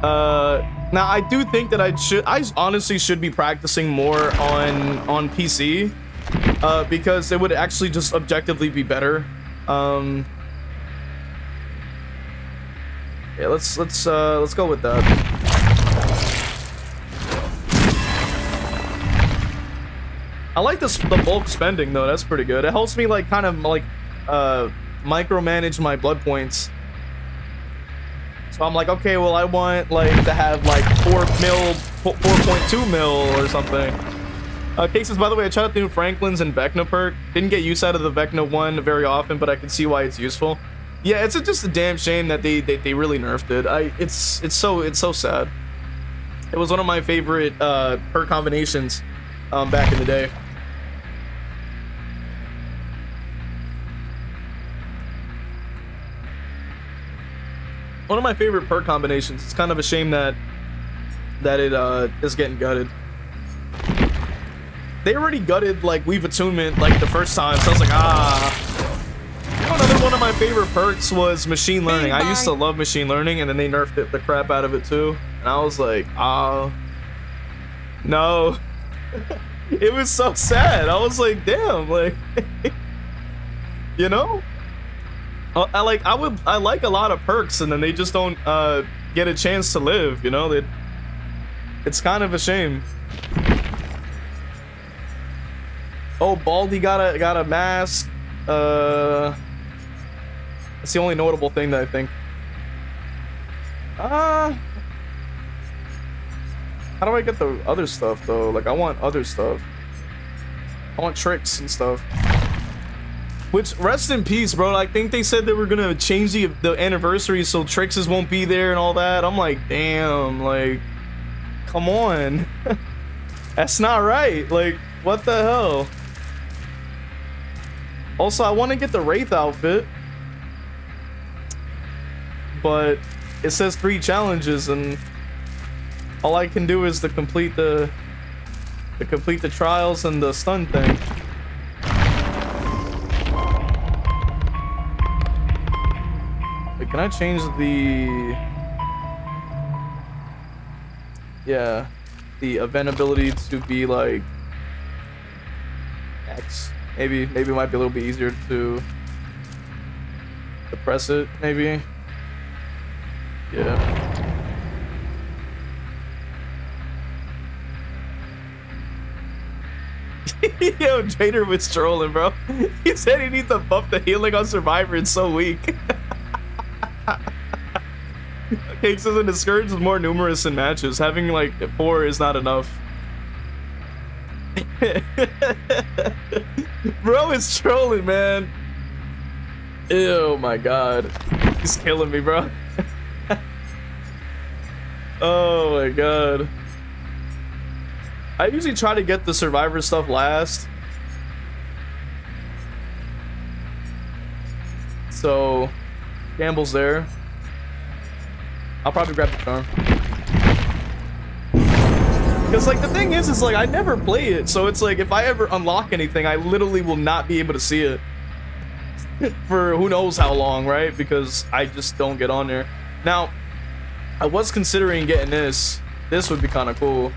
Now I do think that I honestly should be practicing more on PC, because it would actually just objectively be better. Yeah, let's go with that. I like the bulk spending though. That's pretty good. It helps me like kind of like micromanage my blood points. So I'm like, okay, well I want like to have like 4.2 mil or something. Cases, by the way, I tried out the new Franklin's and Vecna perk. Didn't get use out of the Vecna one very often, but I can see why it's useful. Yeah, it's just a damn shame that they really nerfed it. It's so sad. It was one of my favorite perk combinations back in the day. One of my favorite perk combinations. It's kind of a shame that it is getting gutted. They already gutted like Weave Attunement like the first time, so I was like, You know, another one of my favorite perks was Machine Learning. I used to love Machine Learning, and then they nerfed the crap out of it too. And I was like, no. It was so sad. I was like, damn, like, you know? I like a lot of perks, and then they just don't get a chance to live, you know? It's kind of a shame. Oh, Baldy got a mask. That's the only notable thing that I think. How do I get the other stuff though? Like, I want other stuff. I want tricks and stuff. Which, rest in peace, bro. I think they said they were gonna change the anniversary so Trixes won't be there and all that. I'm like, damn, like, come on. That's not right. Like, what the hell? Also, I want to get the Wraith outfit, but it says 3 challenges, and all I can do is to complete the trials and the stun thing. Wait, can I change the event ability to be like X? Maybe it might be a little bit easier to press it, maybe. Yeah. Yo, Trader was trolling, bro. He said he needs to buff the healing on Survivor. It's so weak. Cake says the Scourge is more numerous in matches. Having like 4 is not enough. Bro is trolling, man. Ew, my god. He's killing me, bro. Oh my god. I usually try to get the Survivor stuff last. So, Gamble's there. I'll probably grab the charm. Because, like, the thing is like, I never play it. So it's like, if I ever unlock anything, I literally will not be able to see it. For who knows how long, right? Because I just don't get on there. Now, I was considering getting this. This would be kind of cool.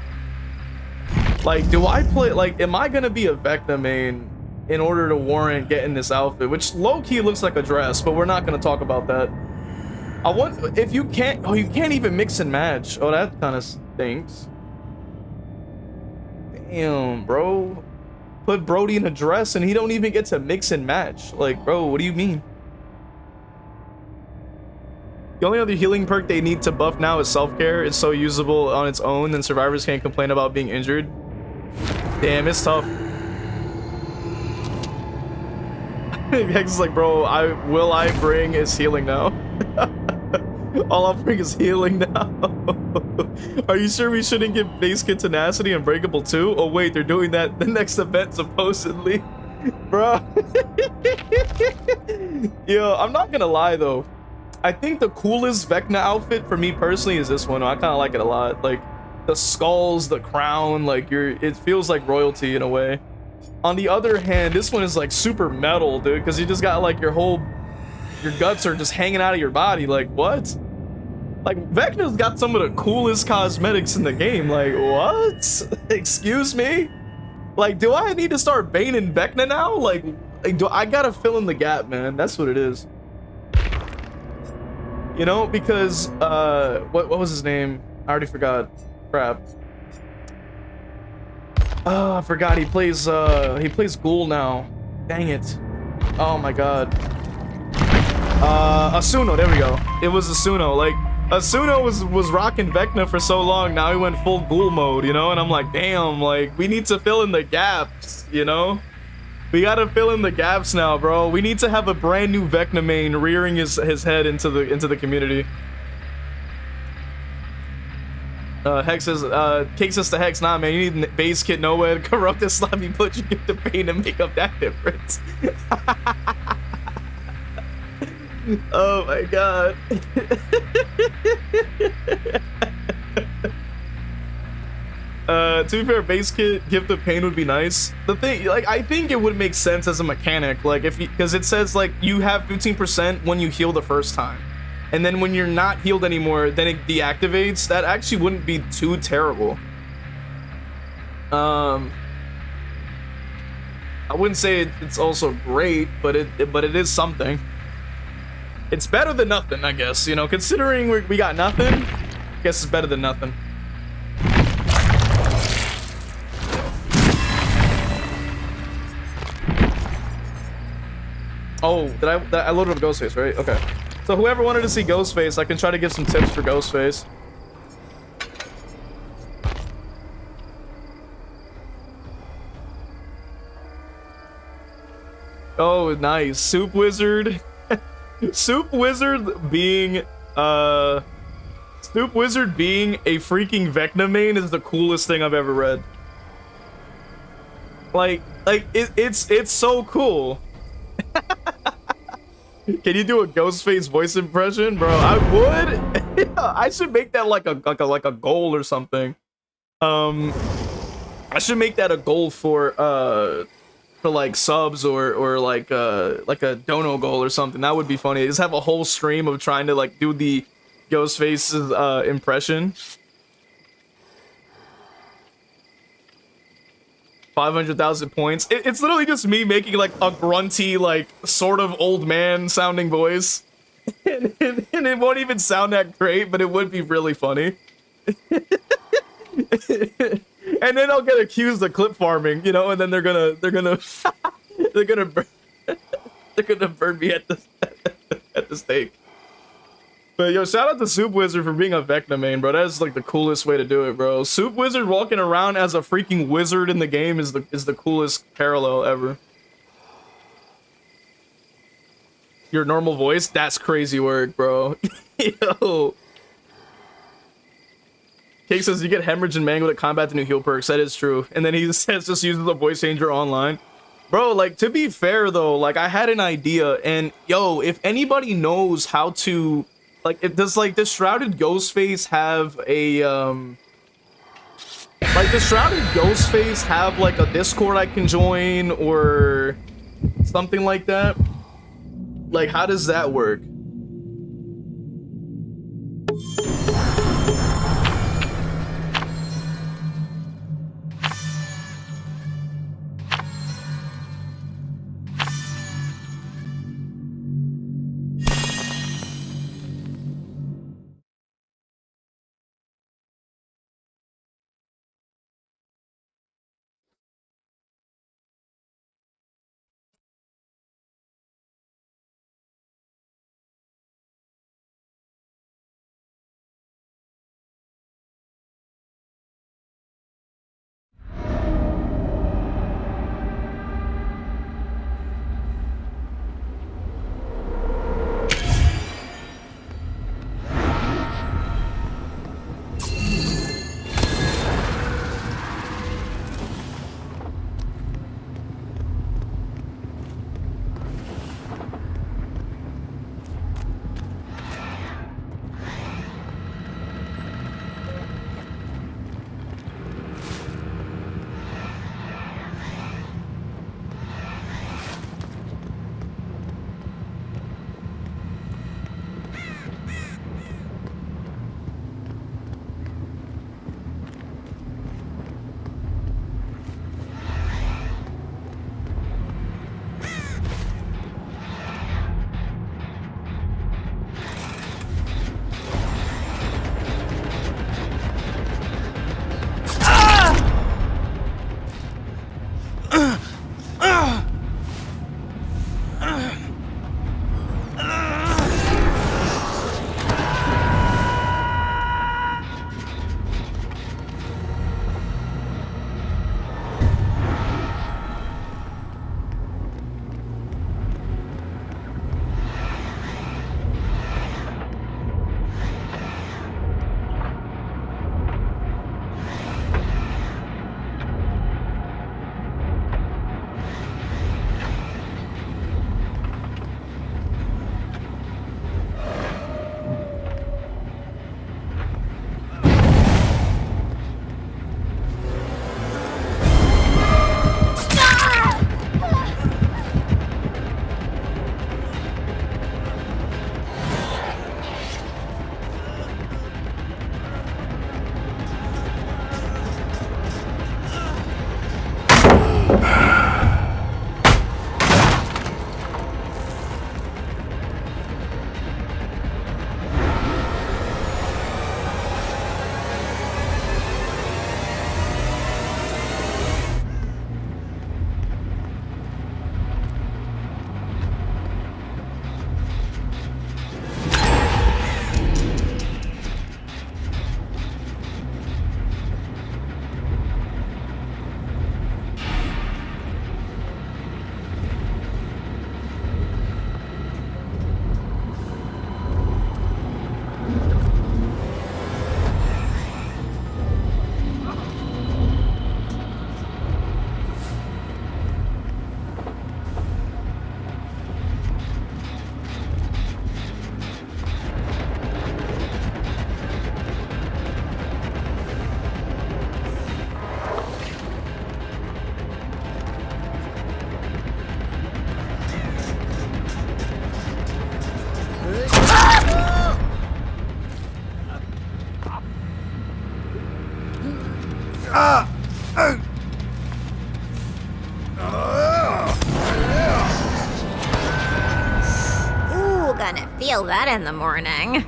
Like, do I play, like, am I gonna be a Vecna main in order to warrant getting this outfit? Which low-key looks like a dress, but we're not gonna talk about that. I want, if you can't, you can't even mix and match. Oh, that kind of stinks. Damn, bro. Put Brody in a dress and he don't even get to mix and match. Like, bro, what do you mean? The only other healing perk they need to buff now is self-care. It's so usable on its own, and survivors can't complain about being injured. Damn, it's tough. Hex is like, bro, all I bring is healing now. All I'll bring is healing now. Are you sure we shouldn't give base kit tenacity and breakable too? Oh wait, they're doing that the next event supposedly. Bro. Yo, I'm not gonna lie though. I think the coolest Vecna outfit for me personally is this one. I kind of like it a lot. Like the skulls, the crown, like it feels like royalty in a way. On the other hand, this one is like super metal, dude, because you just got like your guts are just hanging out of your body. Like what? Like Vecna's got some of the coolest cosmetics in the game. Like what? Excuse me? Like, do I need to start baning Vecna now? Like do I gotta fill in the gap, man? That's what it is. You know, because what was his name? I already forgot. Crap. Oh, I forgot he plays Ghoul now. Dang it. Oh my god. Asuno, there we go. It was Asuno. Like Asuno was rocking Vecna for so long, now he went full Ghoul mode, you know, and I'm like, damn, like we need to fill in the gaps, you know? We gotta fill in the gaps now, bro. We need to have a brand new Vecna main rearing his head into the community. Hex says, Cake says to Hex, nah man, you need a base kit nowhere to corrupt this sloppy put you get the pain to make up that difference. Oh my god. To be fair, base kit gift of pain would be nice. The thing, like, I think it would make sense as a mechanic, like if because it says like you have 15% when you heal the first time, and then when you're not healed anymore, then it deactivates. That actually wouldn't be too terrible. I wouldn't say it's also great, but it is something. It's better than nothing, I guess. You know, considering we got nothing, I guess it's better than nothing. Oh, I loaded up Ghostface, right? Okay. So whoever wanted to see Ghostface, I can try to give some tips for Ghostface. Oh, nice. Soup Wizard. Soup Wizard being a freaking Vecna main is the coolest thing I've ever read. Like it's so cool. Can you do a Ghostface voice impression, bro? I would. I should make that like a goal or something. I should make that a goal for like subs or like a dono goal or something. That would be funny. Just have a whole stream of trying to like do the Ghostface's impression. 500,000 points. It's literally just me making like a grunty, like sort of old man sounding voice. And it won't even sound that great, but it would be really funny. And then I'll get accused of clip farming, you know, and then they're gonna burn me at the stake. But yo, shout out to Soup Wizard for being a Vecna main, bro. That is like the coolest way to do it, bro. Soup Wizard walking around as a freaking wizard in the game is the coolest parallel ever. Your normal voice? That's crazy work, bro. Yo. Cake says you get hemorrhage and mangled at combat the new heal perks. That is true. And then he says just uses the voice changer online. Bro, like to be fair though, like I had an idea and yo, if anybody knows how to like does Shrouded Ghostface have a like does Shrouded Ghostface have like a Discord I can join or something like that? Like how does that work? Ooh, gonna feel that in the morning.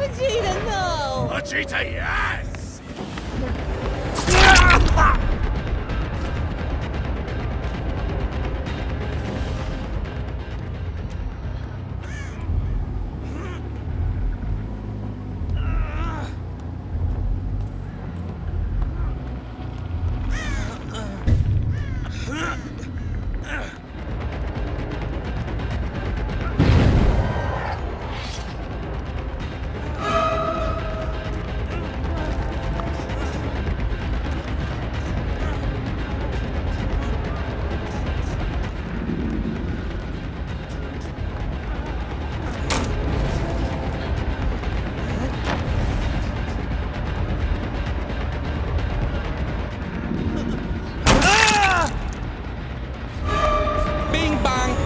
Vegeta, no! Vegeta, yes! Bing bang!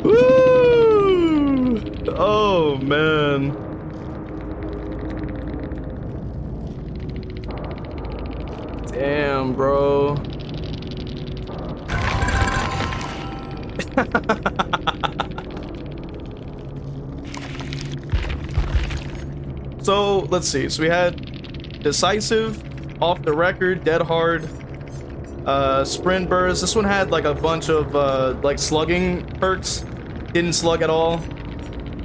Woo! Oh man. Damn, bro. So let's see. So we had decisive, off the record, dead hard, sprint burst. This one had like a bunch of like slugging perks. Didn't slug at all.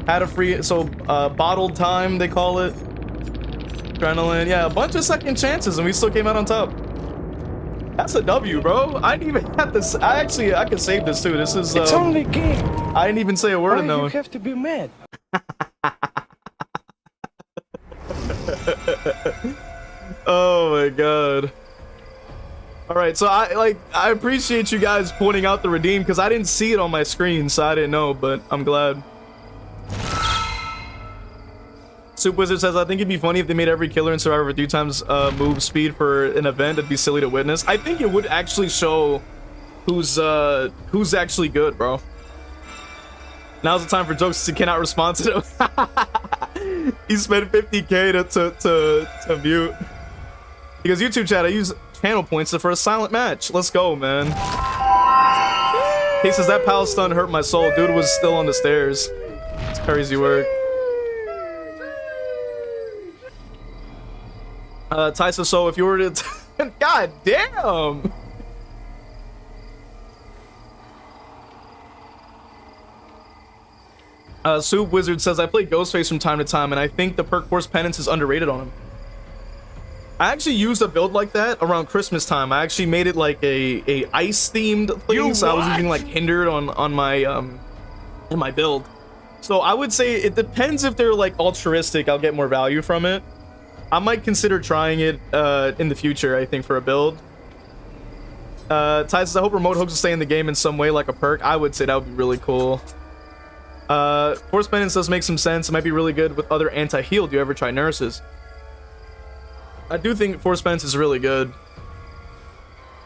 Had a free, so bottled time they call it. Adrenaline, yeah, a bunch of second chances, and we still came out on top. That's a W, bro. I didn't even have to. I could save this too. This is. It's only a game. I didn't even say a word Why in that you one. have to be mad? Oh my god. All right, so I appreciate you guys pointing out the redeem because I didn't see it on my screen, so I didn't know, but I'm glad. Soup Wizard says, I think it'd be funny if they made every killer in Survivor 3 times move speed for an event. It'd be silly to witness. I think it would actually show who's actually good, bro. Now's the time for jokes. He cannot respond to them. He spent 50k to mute. He goes, YouTube chat, I use channel points for a silent match. Let's go, man. He says, that power stun hurt my soul. Dude was still on the stairs. It's crazy work. Tyson, so if you were to... God damn! Soup Wizard says, I play Ghostface from time to time, and I think the perk Force Penance is underrated on him. I actually used a build like that around Christmas time. I actually made it like a ice themed thing, so I was using like hindered on my in my build. So I would say it depends if they're like altruistic, I'll get more value from it. I might consider trying it in the future, I think, for a build. Ty says, I hope remote hooks will stay in the game in some way like a perk. I would say that would be really cool. Force Penance does make some sense. It might be really good with other anti-heal. Do you ever try nurses? I do think Force Penance is really good.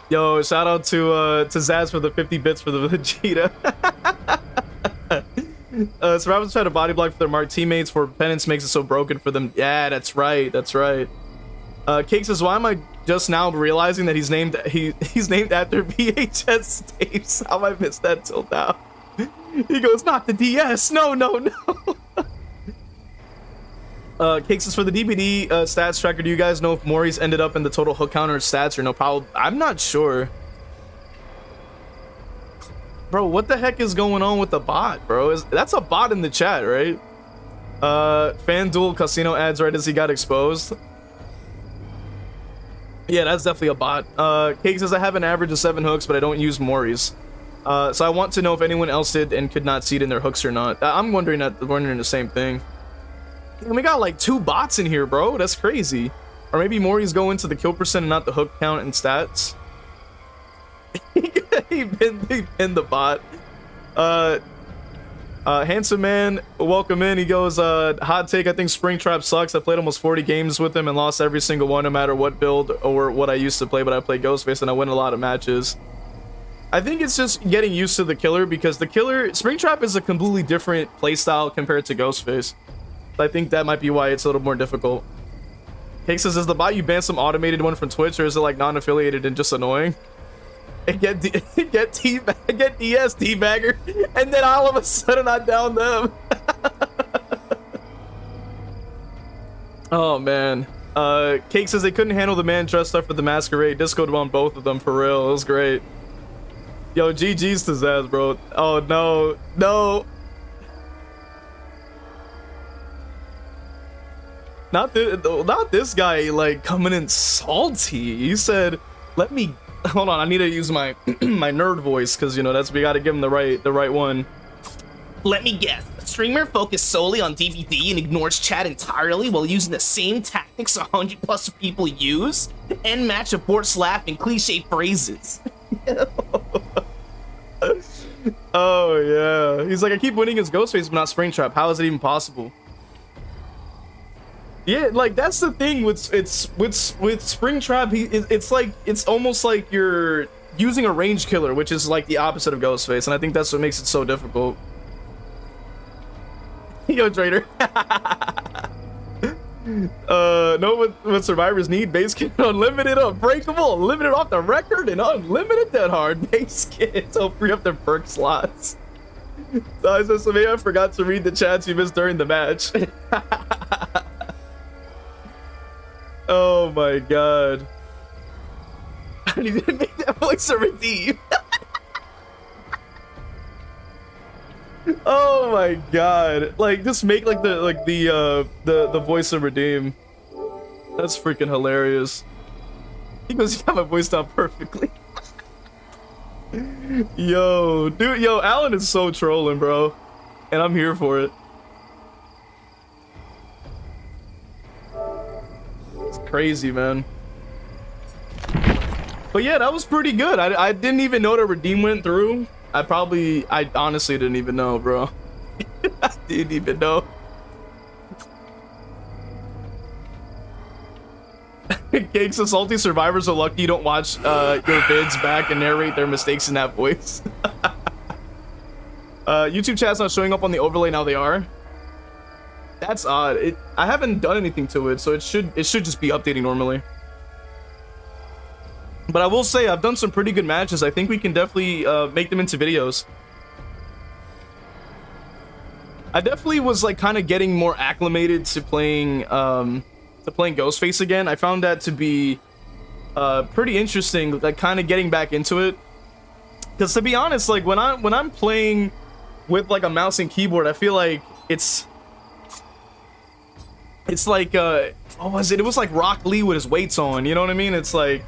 Yo, shout out to Zaz for the 50 bits for the Vegeta. Survivors try to body block for their marked teammates for Penance makes it so broken for them. Yeah, that's right. That's right. Cake says, why am I just now realizing that he's named after v.h.s.x tapes? How have I missed that till now? He goes, not the DS. No. Cakes is for the DVD stats tracker. Do you guys know if Maury's ended up in the total hook counter stats or no? Probably. I'm not sure. Bro, what the heck is going on with the bot, bro? That's a bot in the chat, right? FanDuel casino ads right as he got exposed. Yeah, that's definitely a bot. Cake says, I have an average of 7 hooks, but I don't use Maury's. So I want to know if anyone else did and could not see it in their hooks or not. I'm wondering the same thing. And we got like 2 bots in here, bro. That's crazy. Or maybe Maury's going to the kill percent and not the hook count and stats. he pinned the bot. Handsome man, welcome in. He goes, hot take, I think Springtrap sucks. I played almost 40 games with him and lost every single one, no matter what build or what I used to play, but I play Ghostface and I win a lot of matches. I think it's just getting used to the killer, because the killer, Springtrap is a completely different playstyle compared to Ghostface. I think that might be why it's a little more difficult. Cake says, is the bot you banned some automated one from Twitch, or is it like non-affiliated and just annoying? And get DS debagger, and then all of a sudden I down them. Oh man. Cake says they couldn't handle the man dressed up for the masquerade. Discoed on both of them for real. It was great. Yo, GG's to Zaz, bro. Oh no. Not this guy, like, coming in salty. He said, let me, hold on, I need to use my my nerd voice, because, you know, we gotta give him the right one. Let me guess, the streamer focused solely on DVD and ignores chat entirely while using the same tactics 100+ people use? End match aborts laugh and cliche phrases. Oh yeah. He's like, I keep winning against Ghostface but not Springtrap. How is it even possible? Yeah, like that's the thing with Springtrap. It's like it's almost like you're using a range killer, which is like the opposite of Ghostface, and I think that's what makes it so difficult. Yo, Trader. Know what survivors need? Base kit, unlimited, unbreakable, unlimited off the record, and unlimited dead hard base kit. So free up their perk slots. So I said, so maybe I forgot to read the chats you missed during the match. Oh my god. I need to make that voice a redeem. Oh my god. Like just make like the voice of redeem. That's freaking hilarious. He goes, you got my voice down perfectly. Yo, dude, yo, Alan is so trolling, bro. And I'm here for it. It's crazy, man. But yeah, that was pretty good. I didn't even know the redeem went through. I honestly didn't even know, bro. I didn't even know. Cakes and salty survivors are lucky you don't watch your vids back and narrate their mistakes in that voice. YouTube chat's not showing up on the overlay, now they are. That's odd. I haven't done anything to it, so it should just be updating normally. But I will say I've done some pretty good matches. I think we can definitely make them into videos. I definitely was like kind of getting more acclimated to playing Ghostface again. I found that to be pretty interesting, like kind of getting back into it. Because to be honest, like when I'm playing with like a mouse and keyboard, I feel like it's like what was it? It was like Rock Lee with his weights on. You know what I mean? It's like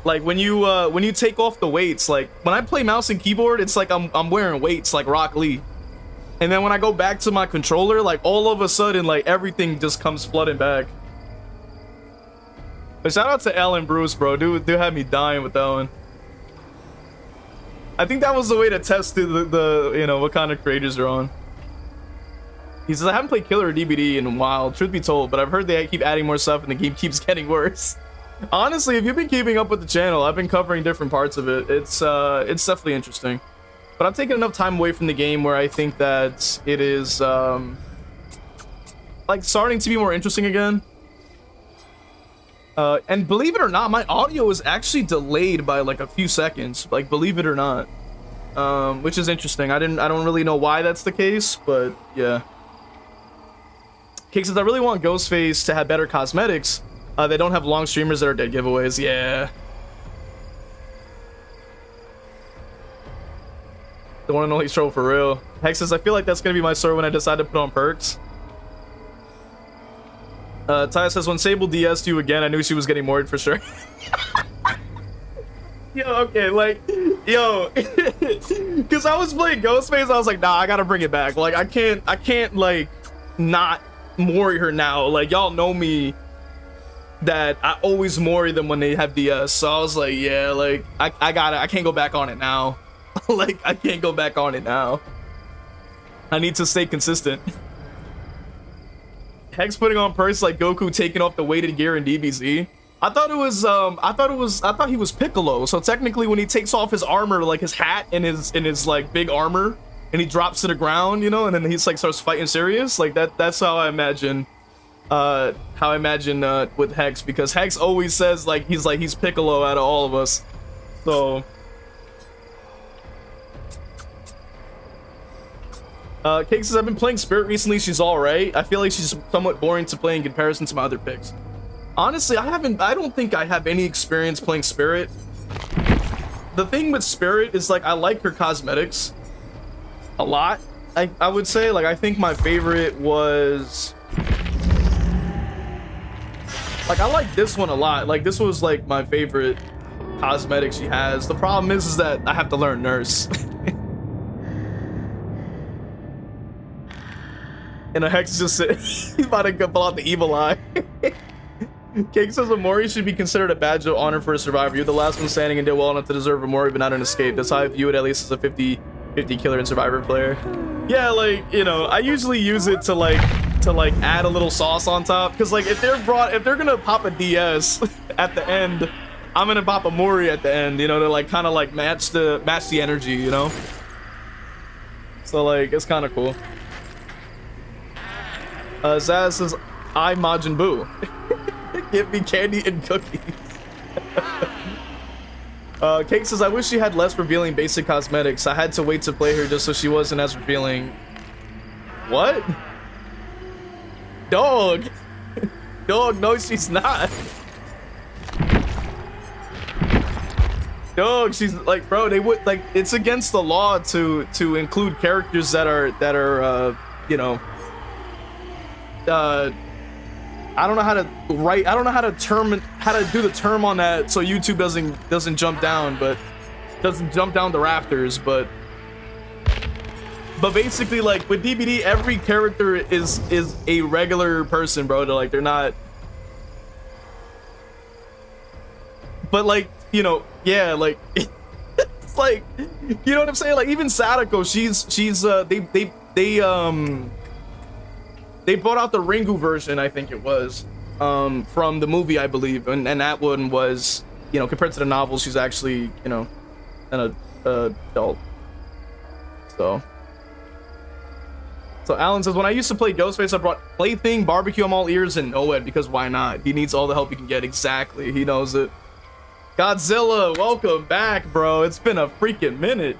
when you take off the weights, like when I play mouse and keyboard, it's like I'm wearing weights like Rock Lee. And then when I go back to my controller, like all of a sudden, like everything just comes flooding back. But shout out to Ellen Bruce, bro. Dude had me dying with that one. I think that was the way to test the you know, what kind of creators are on. He says, I haven't played Killer or DBD in a while, truth be told, but I've heard they keep adding more stuff and the game keeps getting worse. Honestly, if you've been keeping up with the channel, I've been covering different parts of it. It's definitely interesting. But I've taken enough time away from the game where I think that it is like starting to be more interesting again. And believe it or not, my audio is actually delayed by like a few seconds. Like, believe it or not, which is interesting. I don't really know why that's the case, but yeah. Okay, since I really want Ghostface to have better cosmetics, they don't have long streamers that are dead giveaways. Yeah. The one and only troll for real. Hex says, I feel like that's gonna be my story when I decide to put on perks. Taya says, when Sable DS'd you again, I knew she was getting moored for sure. Yo, okay, like, yo, because I was playing Ghostface, I was like, nah, I gotta bring it back. Like, I can't, like, not mori her now. Like, y'all know me that I always mori them when they have DS. So I was like, yeah, like, I can't go back on it now. Like, I can't go back on it now. I need to stay consistent. Hex putting on perks like Goku taking off the weighted gear in DBZ. I thought he was Piccolo. So technically when he takes off his armor, like his hat and his like big armor, and he drops to the ground, you know, and then he's like starts fighting serious. Like that's how I imagine with Hex, because Hex always says like he's Piccolo out of all of us. So Cake says, I've been playing Spirit recently, she's alright. I feel like she's somewhat boring to play in comparison to my other picks. Honestly, I don't think I have any experience playing Spirit. The thing with Spirit is like I like her cosmetics a lot. I would say, like, I think my favorite was like, I like this one a lot. Like, this was like my favorite cosmetic she has. The problem is that I have to learn Nurse. And a Hex just said he's about to pull out the evil eye. Cake says Amori should be considered a badge of honor for a survivor. You're the last one standing and did well enough to deserve Amori, but not an escape. That's how I view it, at least as a 50-50 killer and survivor player. Yeah, like, you know, I usually use it to like to like add a little sauce on top. Because like if they're gonna pop a DS at the end, I'm gonna pop a Mori at the end, you know, to like kind of like match the energy, you know. So like it's kind of cool. Zaz says, "I Majin Buu, give me candy and cookies." Cake says, "I wish she had less revealing basic cosmetics. I had to wait to play her just so she wasn't as revealing." What? Dog. Dog, no, she's not. Dog, she's like, bro, they would like, it's against the law to include characters that are you know, I don't know how to write, I don't know how to do the term on that so YouTube doesn't jump down, but doesn't jump down the rafters, but basically like with DBD, every character is a regular person, bro. They're not, but like, you know, yeah, like it's like, you know what I'm saying? Like even Sadako, she's they brought out the Ringu version, I think it was, from the movie, I believe, and that one was, you know, compared to the novel, she's actually, you know, an adult. So Alan says, "When I used to play Ghostface, I brought Plaything, Barbecue, I'm all ears, and Noed, because why not? He needs all the help he can get." Exactly, he knows it. Godzilla, welcome back, bro. It's been a freaking minute.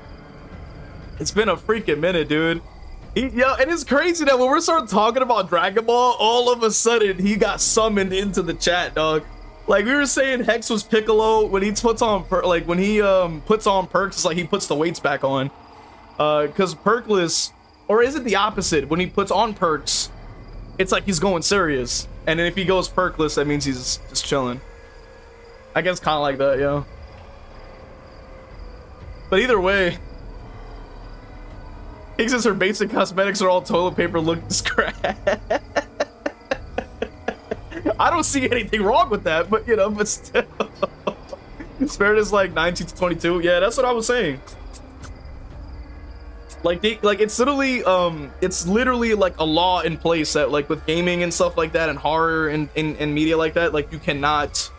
It's been a freaking minute, dude. Yo, and it's crazy that when we're starting talking about Dragon Ball, all of a sudden he got summoned into the chat, dog. Like we were saying, Hex was Piccolo when he puts on puts on perks. It's like he puts the weights back on, because perkless, or is it the opposite? When he puts on perks, it's like he's going serious, and then if he goes perkless, that means he's just chilling. I guess kind of like that, yo. But either way, he says her basic cosmetics are all toilet paper looking scrap. I don't see anything wrong with that, but you know, but still. Spirit is like 19 to 22. Yeah, that's what I was saying. Like it's literally like a law in place that like with gaming and stuff like that and horror and media like that, like you cannot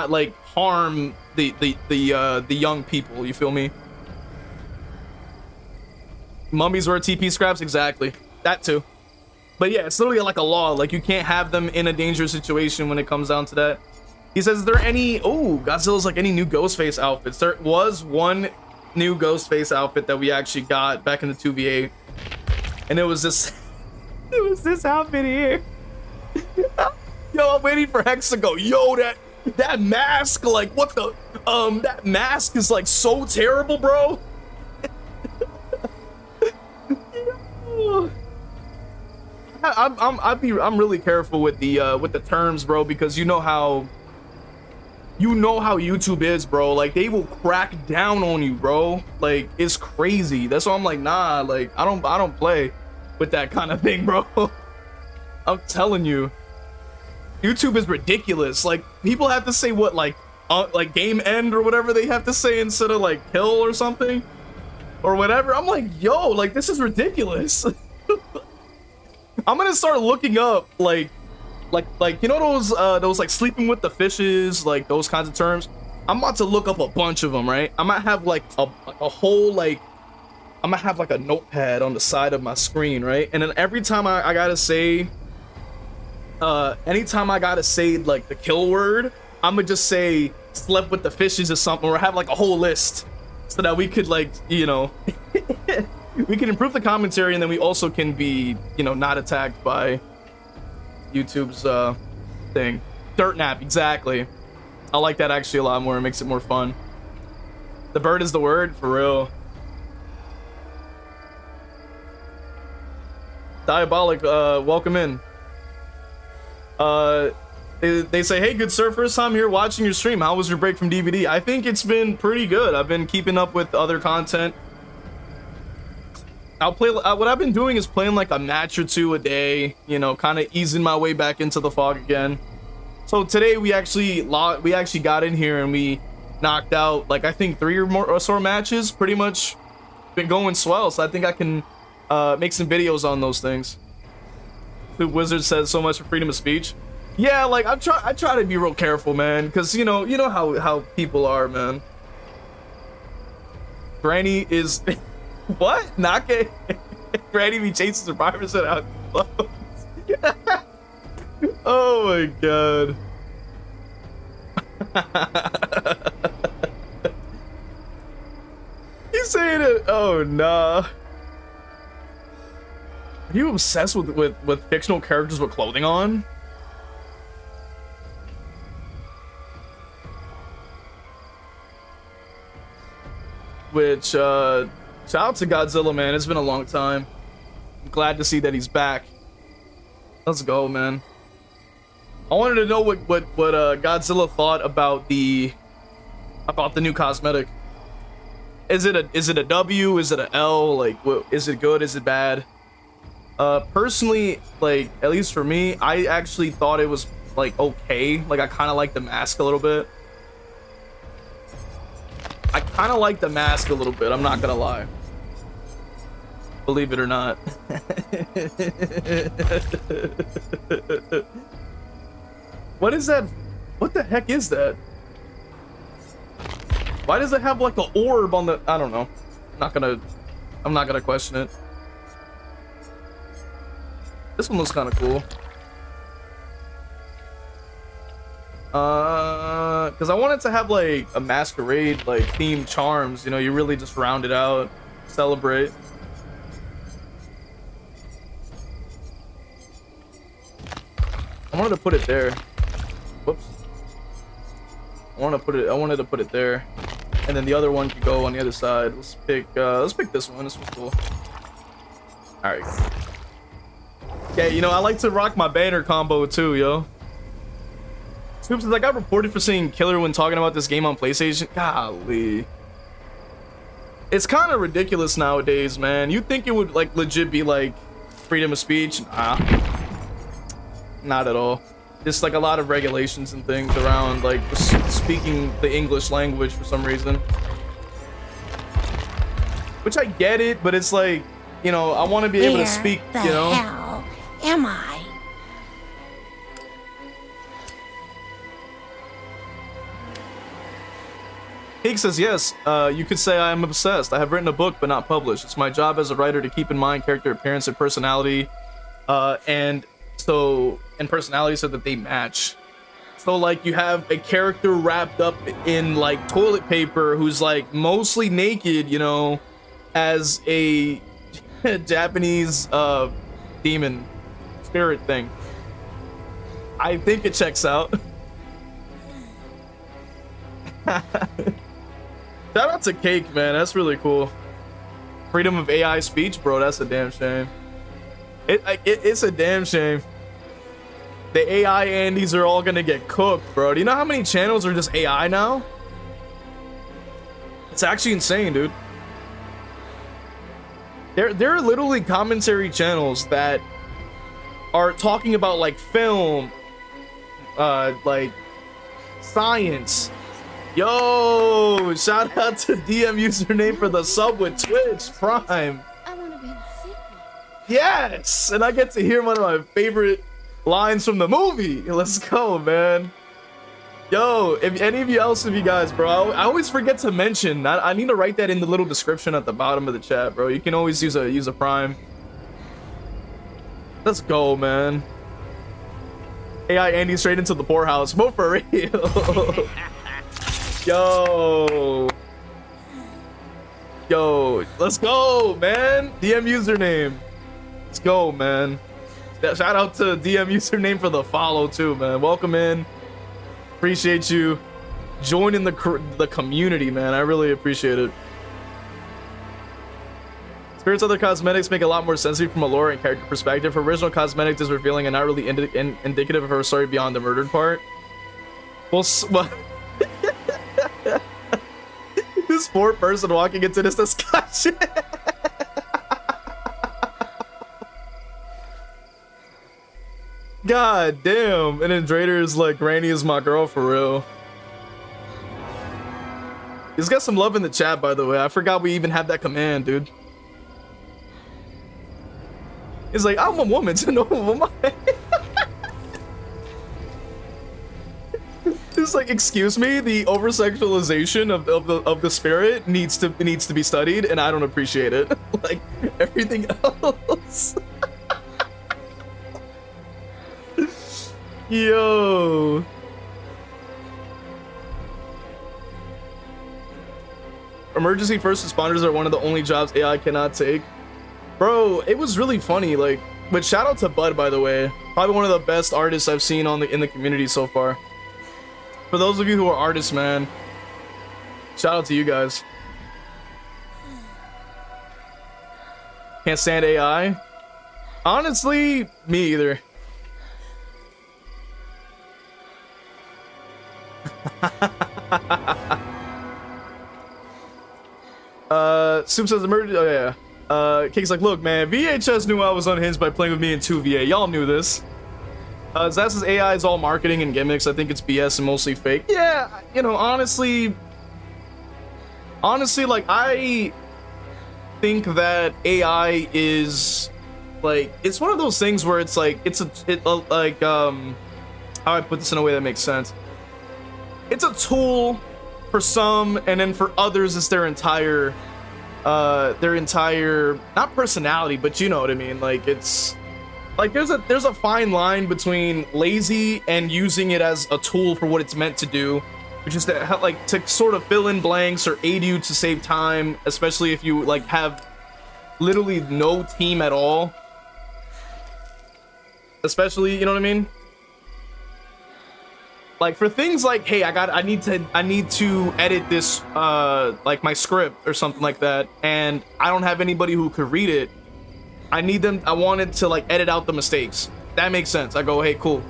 like harm the young people, you feel me? Mummies were TP scraps, exactly. That too. But yeah, it's literally like a law. Like you can't have them in a dangerous situation when it comes down to that. He says, "Is there any..." Oh, Godzilla's like, "Any new Ghostface outfits?" There was one new Ghostface outfit that we actually got back in the 2v8. And it was this... it was this outfit here. Yo, I'm waiting for Hex to go, "Yo, that mask, like, what the... that mask is, like, so terrible, bro." I'm really careful with the terms, bro, because you know how YouTube is, bro. Like they will crack down on you, bro. Like it's crazy. That's why I'm like, nah, like I don't play with that kind of thing, bro. I'm telling you, YouTube is ridiculous. Like people have to say what, like game end or whatever they have to say instead of like kill or something or whatever. I'm like, yo, like this is ridiculous. I'm gonna start looking up like you know those like sleeping with the fishes, like those kinds of terms. I'm about to look up a bunch of them, right? I might have like a whole like I'm gonna have like a notepad on the side of my screen, right? And then every time I gotta say anytime I gotta say like the kill word, I'm gonna just say slept with the fishes or something, or have like a whole list so that we could like, you know, we can improve the commentary, and then we also can be, you know, not attacked by YouTube's thing. Dirt nap, exactly. I like that actually a lot more. It makes it more fun. The bird is the word, for real. Diabolic, welcome in. They say, "Hey, good sir, first time here watching your stream. How was your break from DVD?" I think it's been pretty good. I've been keeping up with other content. I'll play, what I've been doing is playing like a match or two a day, you know, kind of easing my way back into the fog again. So today we actually got in here and we knocked out like I think 3 or so matches. Pretty much been going swell, so I think I can make some videos on those things. The Wizard says so much for freedom of speech. Yeah, like I try to be real careful, man, because you know how people are, man. Granny is what? Not gay. Granny be chasing survivors out. Oh my god. He's saying it. Oh nah. Are you obsessed with fictional characters with clothing on? Which, shout out to Godzilla, man. It's been a long time. I'm glad to see that he's back. Let's go, man. I wanted to know what Godzilla thought about the new cosmetic. Is it a W? Is it a L? Like, is it good? Is it bad? Personally, like, at least for me, I actually thought it was like okay. Like, I kind of like the mask a little bit. I kind of like the mask a little bit. I'm not gonna lie. Believe it or not. What is that? What the heck is that? Why does it have like an orb on the? I don't know. I'm not gonna question it. This one looks kind of cool. Because I wanted to have like a masquerade like themed charms. You know, you really just round it out, celebrate. I wanted to put it there. Whoops. I wanted to put it there, and then the other one could go on the other side. Let's pick this one. This one's cool. All right. Okay, you know, I like to rock my banner combo too, yo. Scoops says, I got reported for saying killer when talking about this game on PlayStation. Golly. It's kind of ridiculous nowadays, man. You'd think it would, like, legit be, like, freedom of speech. Nah. Not at all. Just, like, a lot of regulations and things around, like, speaking the English language for some reason. Which I get it, but it's like, you know, I want to be able to speak, you know. Where the hell am I? Hake says, yes, you could say I am obsessed. I have written a book, but not published. It's my job as a writer to keep in mind character appearance and personality, and personality so that they match. So, like, you have a character wrapped up in, like, toilet paper who's, like, mostly naked, you know, as a Japanese, demon spirit thing. I think it checks out. Shout out to Cake, man. That's really cool. Freedom of AI speech, bro. That's a damn shame. It's a damn shame. The AI Andes are all gonna get cooked, bro. Do you know how many channels are just AI now? It's actually insane, dude. There are literally commentary channels that are talking about like film, like science. Yo, shout out to DM username for the sub with Twitch Prime. I want to be the sequel. Yes, and I get to hear one of my favorite lines from the movie. Let's go, man. Yo, if any of you guys, bro, I always forget to mention. I need to write that in the little description at the bottom of the chat, bro. You can always use a Prime. Let's go, man. AI Andy straight into the poorhouse. Mo for real. Yo, let's go, man. DM username. Let's go, man. Shout out to DM username for the follow too, man. Welcome in. Appreciate you joining the community, man. I really appreciate it. Spirit's other cosmetics make a lot more sense from a lore and character perspective. Her original cosmetics is revealing and not really indicative of her story beyond the murdered part. Well, this poor person walking into this discussion. God damn. And then Drader is like, Granny is my girl for real. He's got some love in the chat, by the way. I forgot we even had that command, dude. He's like, I'm a woman, so no woman. It's like, excuse me, the over-sexualization of the spirit needs to be studied, and I don't appreciate it. Like everything else. Yo. Emergency first responders are one of the only jobs AI cannot take. Bro, it was really funny, like, but shout out to Bud, by the way. Probably one of the best artists I've seen in the community so far. For those of you who are artists, man, shout out to you guys. Can't stand AI. Honestly, me either. Soup says emergency. Oh yeah. Cake's like, look, man, v.h.s.x knew I was unhinged by playing with me in 2VA. Y'all knew this. Zaz says AI is all marketing and gimmicks. I think it's BS and mostly fake. Yeah, you know, honestly, like, I think that AI is like, it's one of those things where it's like, how I put this in a way that makes sense. It's a tool for some, and then for others, it's their entire not personality, but you know what I mean. Like, it's like there's a fine line between lazy and using it as a tool for what it's meant to do, which is to sort of fill in blanks or aid you to save time, especially if you like have literally no team at all. Especially, you know what I mean? Like for things like, hey, I need to edit this like my script or something like that, and I don't have anybody who could read it. I wanted to like edit out the mistakes. That makes sense. I go, hey, cool.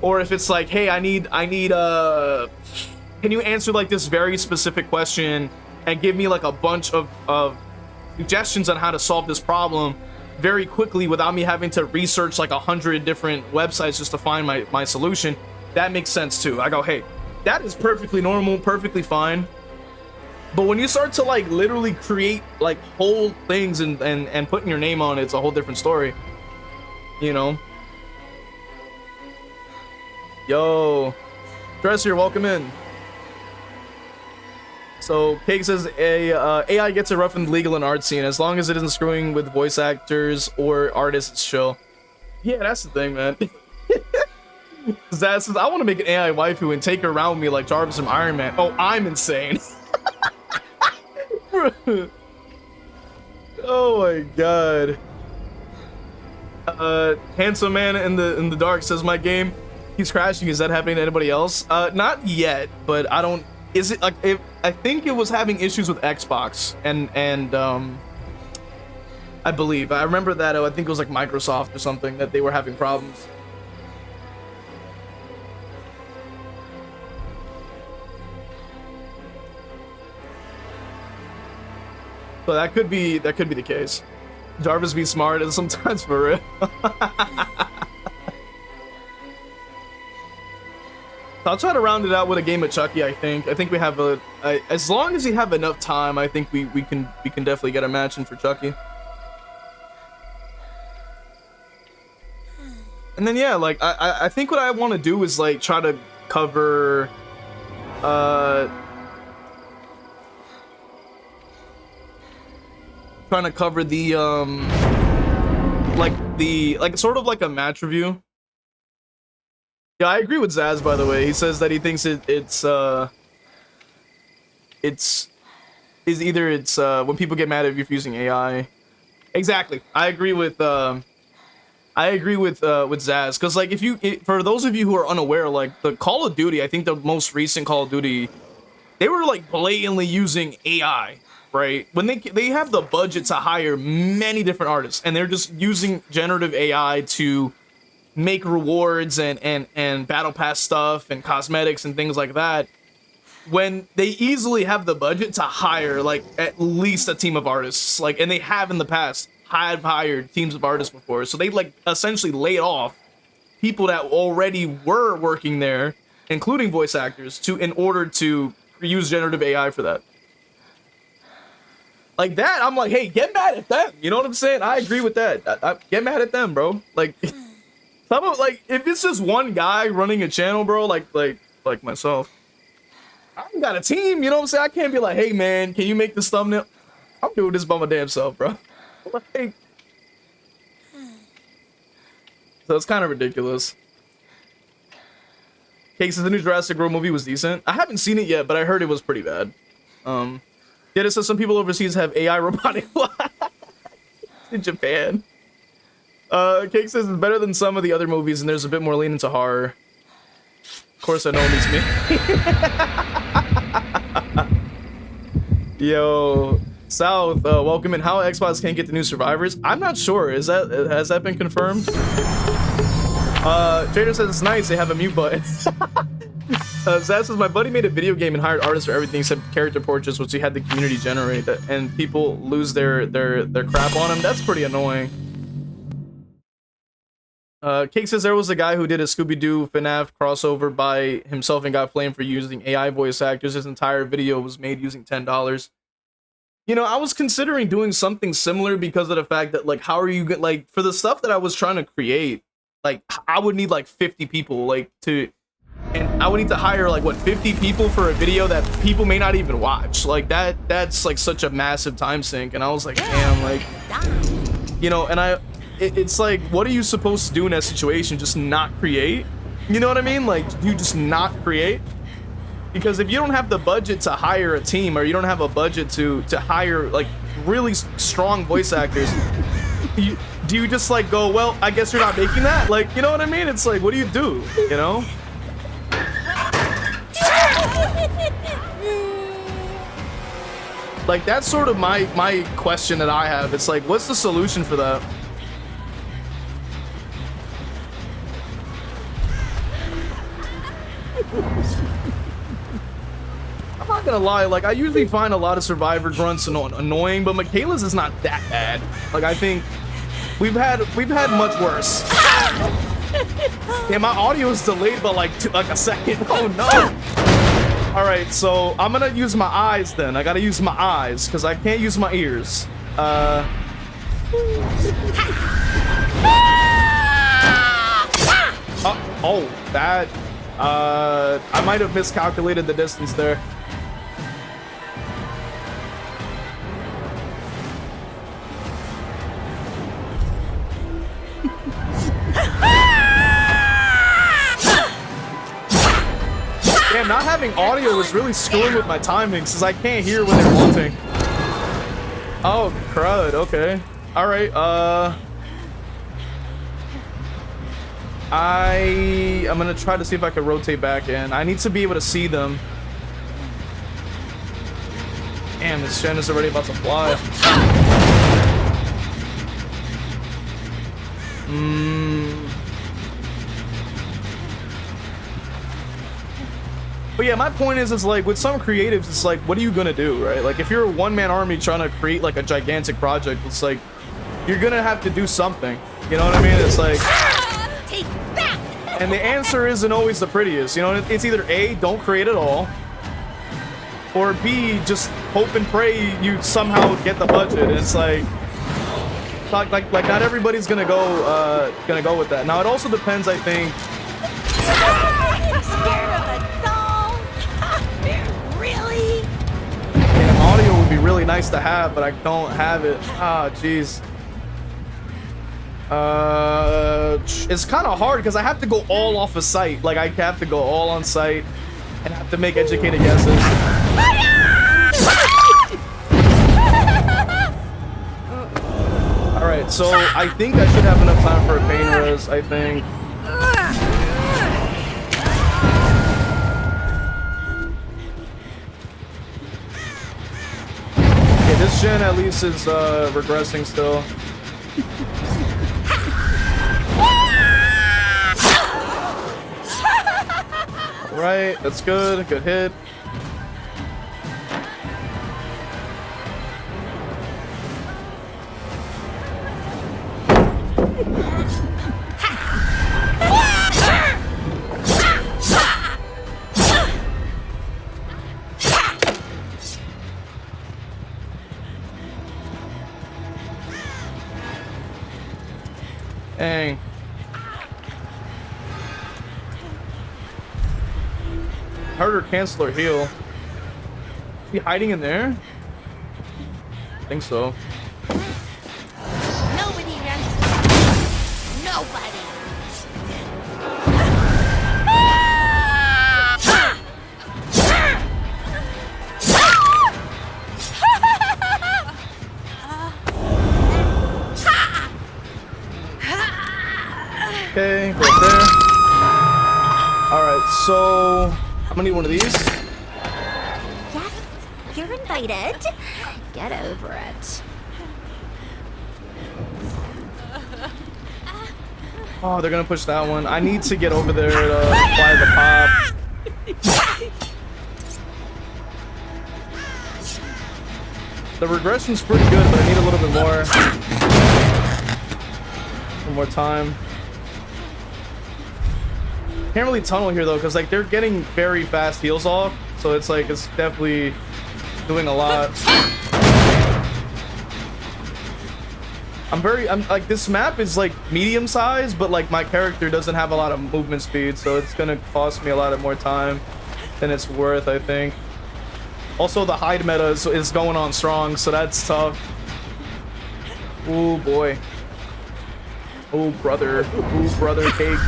Or if it's like, hey, I need can you answer like this very specific question and give me like a bunch of suggestions on how to solve this problem very quickly without me having to research like 100 different websites just to find my solution. That makes sense too. I go, hey, that is perfectly normal, perfectly fine. But when you start to like literally create like whole things and putting your name on it, it's a whole different story, you know. Yo, Dressier, welcome in. So Cake says AI gets it rough in the legal and art scene. As long as it isn't screwing with voice actors or artists, it's chill. Yeah, that's the thing, man. Zaz says, I want to make an AI waifu and take her around with me like Jarvis from Iron Man. Oh, I'm insane. Oh my god. Handsome man in the dark says, my game keeps crashing. Is that happening to anybody else? Not yet, but I don't. Is it like I think it was having issues with Xbox and I believe I remember that I think it was like Microsoft or something that they were having problems. So that could be the case. Jarvis be smart and sometimes for real. I'll try to round it out with a game of Chucky. I think we have as long as you have enough time, I think we can definitely get a match in for Chucky. And then yeah, like I think what I want to do is like try to cover trying to cover the like sort of like a match review. Yeah, I agree with Zaz, by the way. He says that he thinks it's when people get mad at you for using AI. Exactly. I agree with Zaz, because like for those of you who are unaware, like the Call of Duty, I think the most recent Call of Duty, they were like blatantly using AI, right? When they have the budget to hire many different artists, and they're just using generative AI to make rewards and battle pass stuff and cosmetics and things like that, when they easily have the budget to hire like at least a team of artists, like, and they have in the past hired teams of artists before, so they like essentially laid off people that already were working there, including voice actors, in order to use generative AI for that. Like that, I'm like, hey, get mad at them. You know what I'm saying? I agree with that. I get mad at them, bro. Like, some of, like, if it's just one guy running a channel, bro, like myself, I got a team. You know what I'm saying? I can't be like, hey, man, can you make this thumbnail? I'm doing this by my damn self, bro. Like, so it's kind of ridiculous. Case of the new Jurassic World movie was decent. I haven't seen it yet, but I heard it was pretty bad. Yeah, it says some people overseas have AI robotic in Japan. Cake says it's better than some of the other movies, and there's a bit more lean into horror. Of course, I know it means me. Yo, South, welcome in. How Xbox can't get the new Survivors? I'm not sure. Has that been confirmed? Trader says it's nice. They have a mute button. Zaz says my buddy made a video game and hired artists for everything except character portraits, which he had the community generate, and people lose their crap on him. That's pretty annoying. Cake says there was a guy who did a Scooby-Doo FNAF crossover by himself and got flamed for using AI voice actors. His entire video was made using $10. You know, I was considering doing something similar because of the fact that, like, how are you like, for the stuff that I was trying to create, like, I would need like 50 people, like, and I would need to hire like, what, 50 people for a video that people may not even watch. Like, that's like such a massive time sink. And I was like, damn, like, you know, and it's like, what are you supposed to do in that situation? Just not create? You know what I mean? Like, you just not create? Because if you don't have the budget to hire a team, or you don't have a budget to hire like really strong voice actors, do you just like go, well, I guess you're not making that? Like, you know what I mean? It's like, what do? You know? Like, that's sort of my question that I have. It's like, what's the solution for that? I'm not gonna lie, like, I usually find a lot of Survivor grunts annoying, but Michaela's is not that bad. Like, I think we've had much worse. Yeah, my audio is delayed by like a second. Oh no! All right, so I'm gonna use my eyes then. I gotta use my eyes because I can't use my ears. Oh, that. I might have miscalculated the distance there. Damn, not having audio is really screwing with my timing since I can't hear when they're wanting. Oh, crud, okay. Alright, I'm gonna try to see if I can rotate back in. I need to be able to see them. Damn, this Shen is already about to fly. But yeah, my point is like, with some creatives, it's like, what are you gonna do, right? Like, if you're a one-man army trying to create like a gigantic project, it's like, you're gonna have to do something. You know what I mean? It's like, Take that! and the answer isn't always the prettiest. You know, it's either A, don't create at all, or B, just hope and pray you somehow get the budget. And it's like not everybody's gonna go with that. Now, it also depends, I think. Scared of a doll? Really? Damn, audio would be really nice to have, but I don't have it. Ah, jeez. It's kind of hard because I have to go all off of site. Like, I have to go all on site and have to make educated guesses. All right, so I think I should have enough time for a pain res. I think. Okay, this gen at least is regressing still. Right, that's good. Good hit. Dang. Heard her cancel her heal. Is he hiding in there? I think so. Nobody runs. Nobody. Okay, right there. Alright, so I'm gonna need one of these. Yes, you're invited. Get over it. Oh, they're gonna push that one. I need to get over there to apply the pop. The regression's pretty good, but I need a little bit more. One more time. Can't really tunnel here though, because like they're getting very fast heals off, so it's like it's definitely doing a lot. I'm like, this map is like medium size, but like my character doesn't have a lot of movement speed, so it's gonna cost me a lot of more time than it's worth, I think. Also, the hide meta is going on strong, so that's tough. Oh boy. Oh brother. Oh brother cake.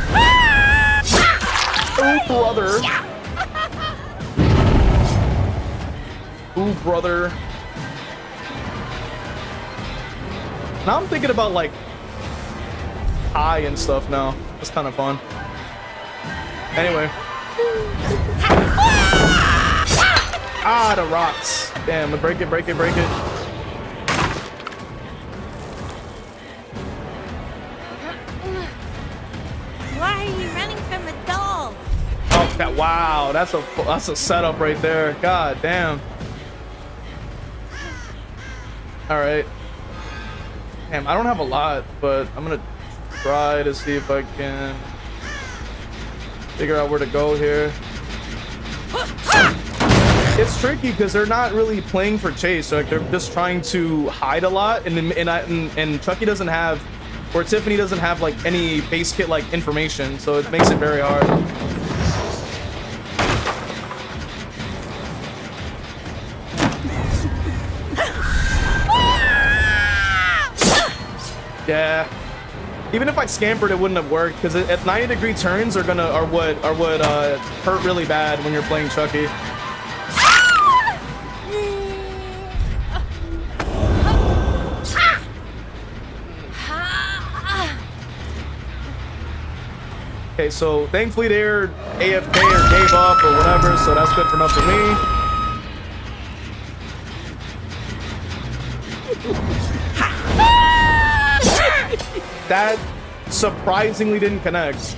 Oh brother. Oh brother. Now I'm thinking about like high and stuff now. That's kind of fun. Anyway. Ah, the rocks. Damn, break it, break it, break it. Why are you running from a doll? Oh, wow, that's a setup right there. God damn. All right. Damn, I don't have a lot, but I'm gonna try to see if I can figure out where to go here. It's tricky because they're not really playing for chase. Like they're just trying to hide a lot, and Chucky doesn't have, or Tiffany doesn't have like any base kit like information, so it makes it very hard. Yeah. Even if I scampered, it wouldn't have worked because at 90-degree turns are what hurt really bad when you're playing Chucky. Okay, so thankfully they're AFK or gave up or whatever, so that's good enough for me. That surprisingly didn't connect.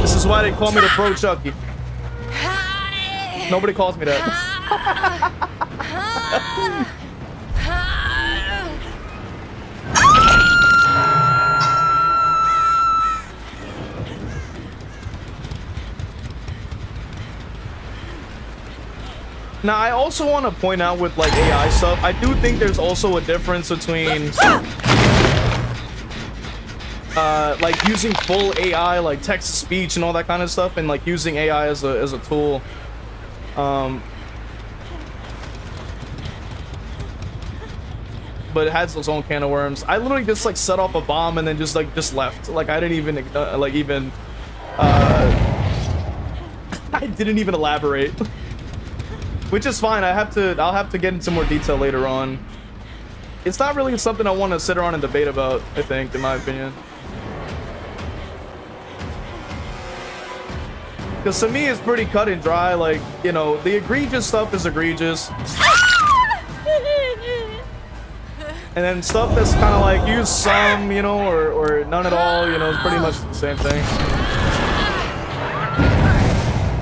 This is why they call me the Pro Chucky. Nobody calls me that. Now, I also want to point out with like AI stuff, I do think there's also a difference between like using full AI, like text to speech and all that kind of stuff, and like using AI as a tool. But it has its own can of worms. I literally just like set off a bomb and then just left. Like I didn't even I didn't even elaborate. Which is fine. I'll have to get into more detail later on. It's not really something I want to sit around and debate about, I think, in my opinion. Because to me, it's pretty cut and dry. Like, you know, the egregious stuff is egregious. And then stuff that's kind of like use some, you know, or none at all, you know, it's pretty much the same thing.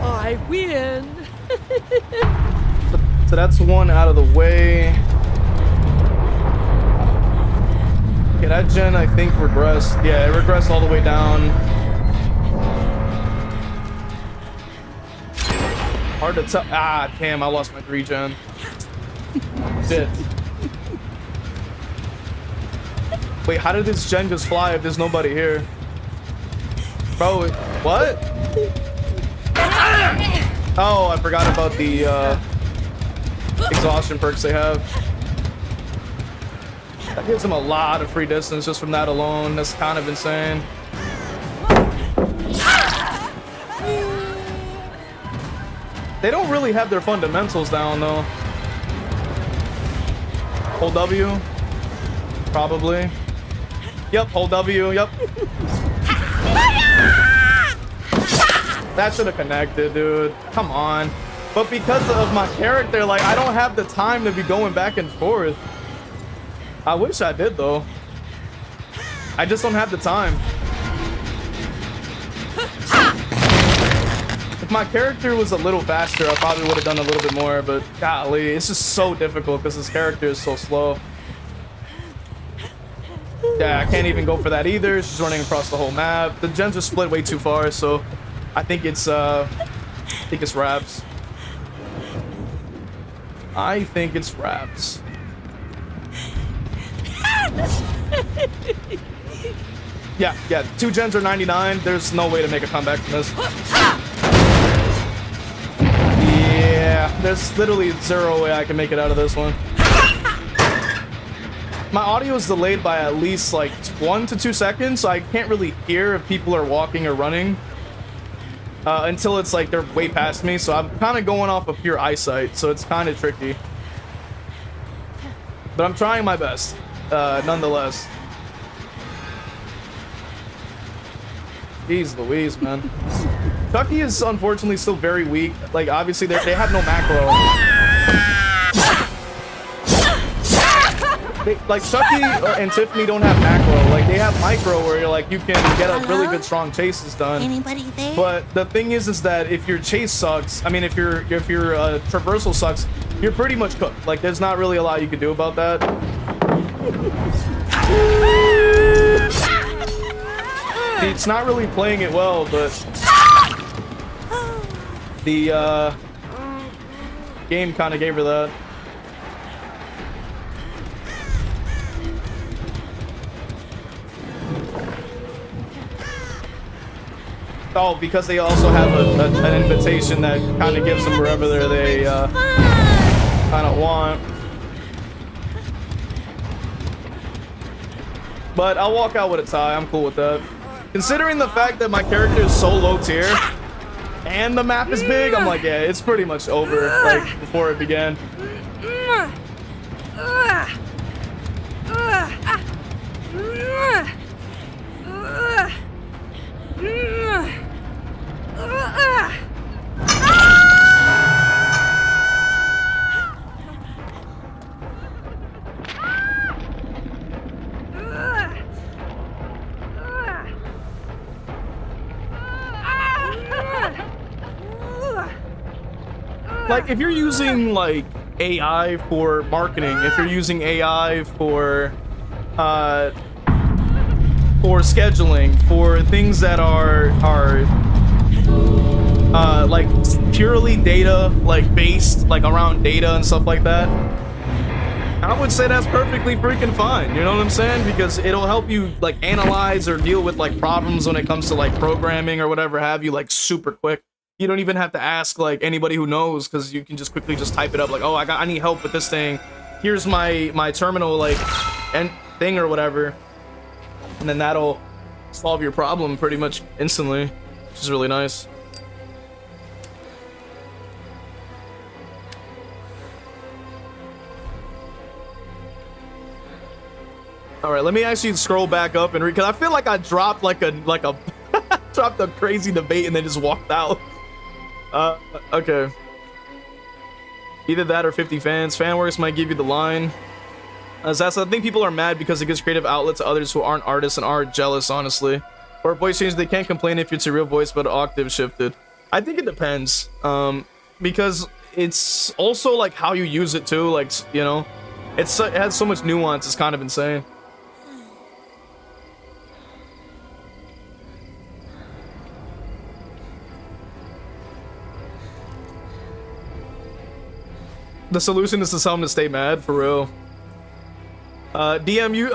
I win. So that's one out of the way. Okay, that gen I think regressed. Yeah, it regressed all the way down. Hard to tell. Ah, damn, I lost my 3 gen. Shit. Wait, how did this gen just fly if there's nobody here? Bro, what? Oh, I forgot about the exhaustion perks they have. That gives them a lot of free distance just from that alone. That's kind of insane. They don't really have their fundamentals down though. Hold W. Probably. Yep, hold W, yep. That should have connected, dude. Come on. But because of my character, like, I don't have the time to be going back and forth. I wish I did, though. I just don't have the time. If my character was a little faster, I probably would have done a little bit more, but golly, it's just so difficult because this character is so slow. Yeah, I can't even go for that either. She's running across the whole map. The gens are split way too far, so I think it's wraps. I think it's wraps. Yeah, 2 gens are 99. There's no way to make a comeback from this. Yeah, there's literally 0 way I can make it out of this one. My audio is delayed by at least like 1 to 2 seconds, so I can't really hear if people are walking or running until it's like they're way past me. So I'm kind of going off of pure eyesight, so it's kind of tricky. But I'm trying my best, nonetheless. Jeez Louise, man. Chucky is unfortunately still very weak. Like, obviously, they have no macro. Like, Chucky and Tiffany don't have macro. Like, they have micro where you're like, you can get a really good strong chases done. Anybody there? But the thing is that if your chase sucks, I mean, if your traversal sucks, you're pretty much cooked. Like, there's not really a lot you can do about that. It's not really playing it well, but the game kind of gave her that. Oh, because they also have an invitation that kind of gives them wherever they kind of want. But I'll walk out with a tie. I'm cool with that. Considering the fact that my character is so low tier and the map is big, I'm like, yeah, it's pretty much over, like, before it began. Like, if you're using, like, AI for marketing, if you're using AI for scheduling, for things that are like, purely data, like, based, like, around data and stuff like that, I would say that's perfectly freaking fine, you know what I'm saying? Because it'll help you, like, analyze or deal with, like, problems when it comes to, like, programming or whatever have you, like, super quick. You don't even have to ask, like, anybody who knows, because you can just quickly just type it up, like, oh, I need help with this thing. Here's my terminal, like, and thing or whatever. And then that'll solve your problem pretty much instantly, which is really nice. All right, let me actually scroll back up and read, because I feel like I dropped like a dropped a crazy debate and then just walked out. Okay. Either that or 50 fans. Fanworks might give you the line. I think people are mad because it gives creative outlet to others who aren't artists and are jealous, honestly. Or voice change, they can't complain if it's a real voice but octave shifted. I think it depends. Because it's also like how you use it too. Like, you know, it has so much nuance. It's kind of insane. The solution is to tell him to stay mad, for real. DM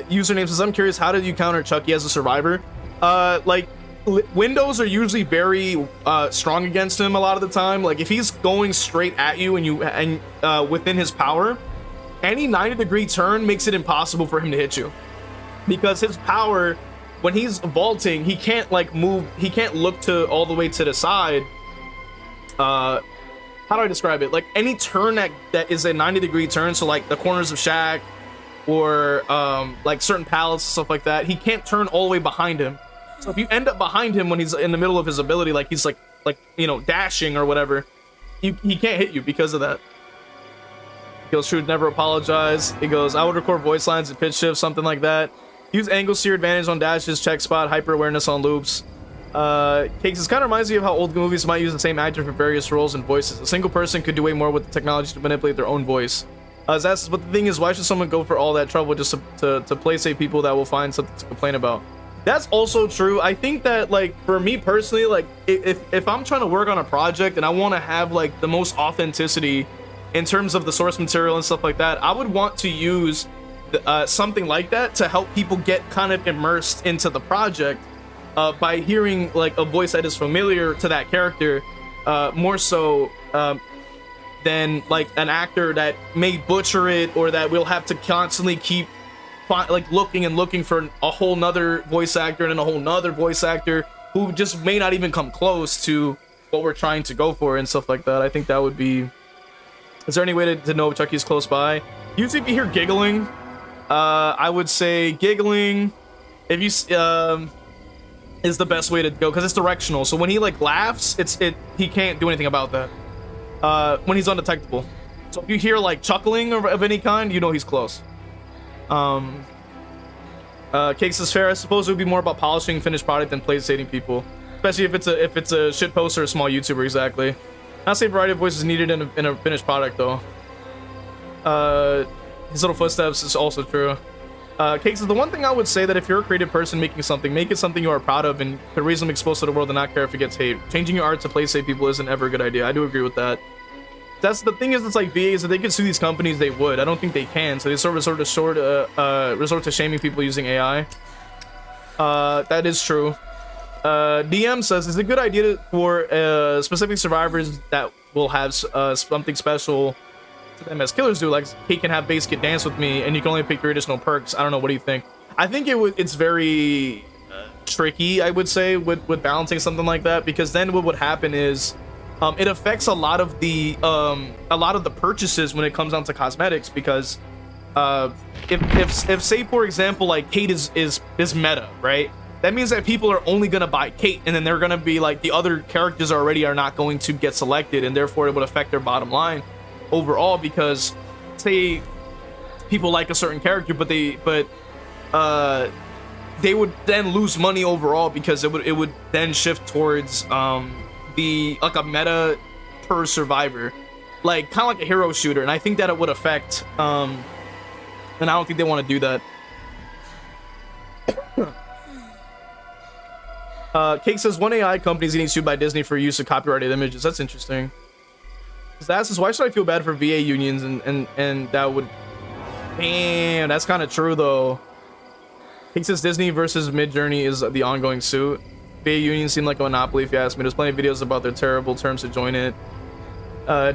username says, I'm curious, how did you counter Chucky as a survivor? Like, windows are usually very strong against him a lot of the time. Like, if he's going straight at you and within his power, any 90-degree turn makes it impossible for him to hit you. Because his power, when he's vaulting, he can't like move, he can't look to all the way to the side. How do I describe it? Like any turn that is a 90-degree turn, so like the corners of Shack or like certain pallets, stuff like that, he can't turn all the way behind him. So if you end up behind him when he's in the middle of his ability, like he's like you know, dashing or whatever, he can't hit you because of that. He goes, should never apologize. He goes, I would record voice lines and pitch shifts, something like that. Use angle steer advantage on dashes, check spot, hyper awareness on loops. Cakes, this kind of reminds me of how old movies might use the same actor for various roles and voices. A single person could do way more with the technology to manipulate their own voice. But the thing is, why should someone go for all that trouble just to play safe people that will find something to complain about? That's also true. I think that, like, for me personally, like, if I'm trying to work on a project and I want to have, like, the most authenticity in terms of the source material and stuff like that, I would want to use something like that to help people get kind of immersed into the project by hearing, like, a voice that is familiar to that character, more so than, like, an actor that may butcher it or that we'll have to constantly keep like looking for a whole nother voice actor and then a whole nother voice actor who just may not even come close to what we're trying to go for and stuff like that. I think that would be... Is there any way to know if Chucky's close by? Usually if you hear giggling, I would say giggling, if you is the best way to go, because it's directional. So when he like laughs, he can't do anything about that when he's undetectable. So if you hear like chuckling of any kind, you know he's close. Cakes is fair. I suppose it would be more about polishing finished product than placating people, especially if it's a shit post or a small YouTuber. Exactly. Not say variety of voices needed in a finished product though. His little footsteps is also true. Cakes is the one thing I would say that if you're a creative person making something, make it something you are proud of and could reasonably expose to the world and not care if it gets hate. Changing your art to play safe people isn't ever a good idea. I do agree with that. That's the thing is, it's like VAs, if they could sue these companies, they would. I don't think they can, so they resort to shaming people using AI. That is true. DM says, it's a good idea for specific survivors that will have something special to them as killers do, like he can have base kit dance with me and you can only pick 3 additional perks. I don't know, what do you think? I think it's very tricky, I would say, with balancing something like that, because then what would happen is it affects a lot of the purchases when it comes down to cosmetics, because if say for example like Kate is meta, right? That means that people are only gonna buy Kate, and then they're gonna be like, the other characters already are not going to get selected, and therefore it would affect their bottom line overall, because say people like a certain character, but they would then lose money overall, because it would then shift towards like a meta per survivor, like kind of like a hero shooter, and I think that it would affect and I don't think they want to do that. Cake says one AI company is getting sued by Disney for use of copyrighted images. That's interesting. That says, why should I feel bad for VA unions and that would... Damn, that's kind of true though. Cake says Disney versus Midjourney is the ongoing suit. VA unions seem like a monopoly if you ask me. There's plenty of videos about their terrible terms to join it.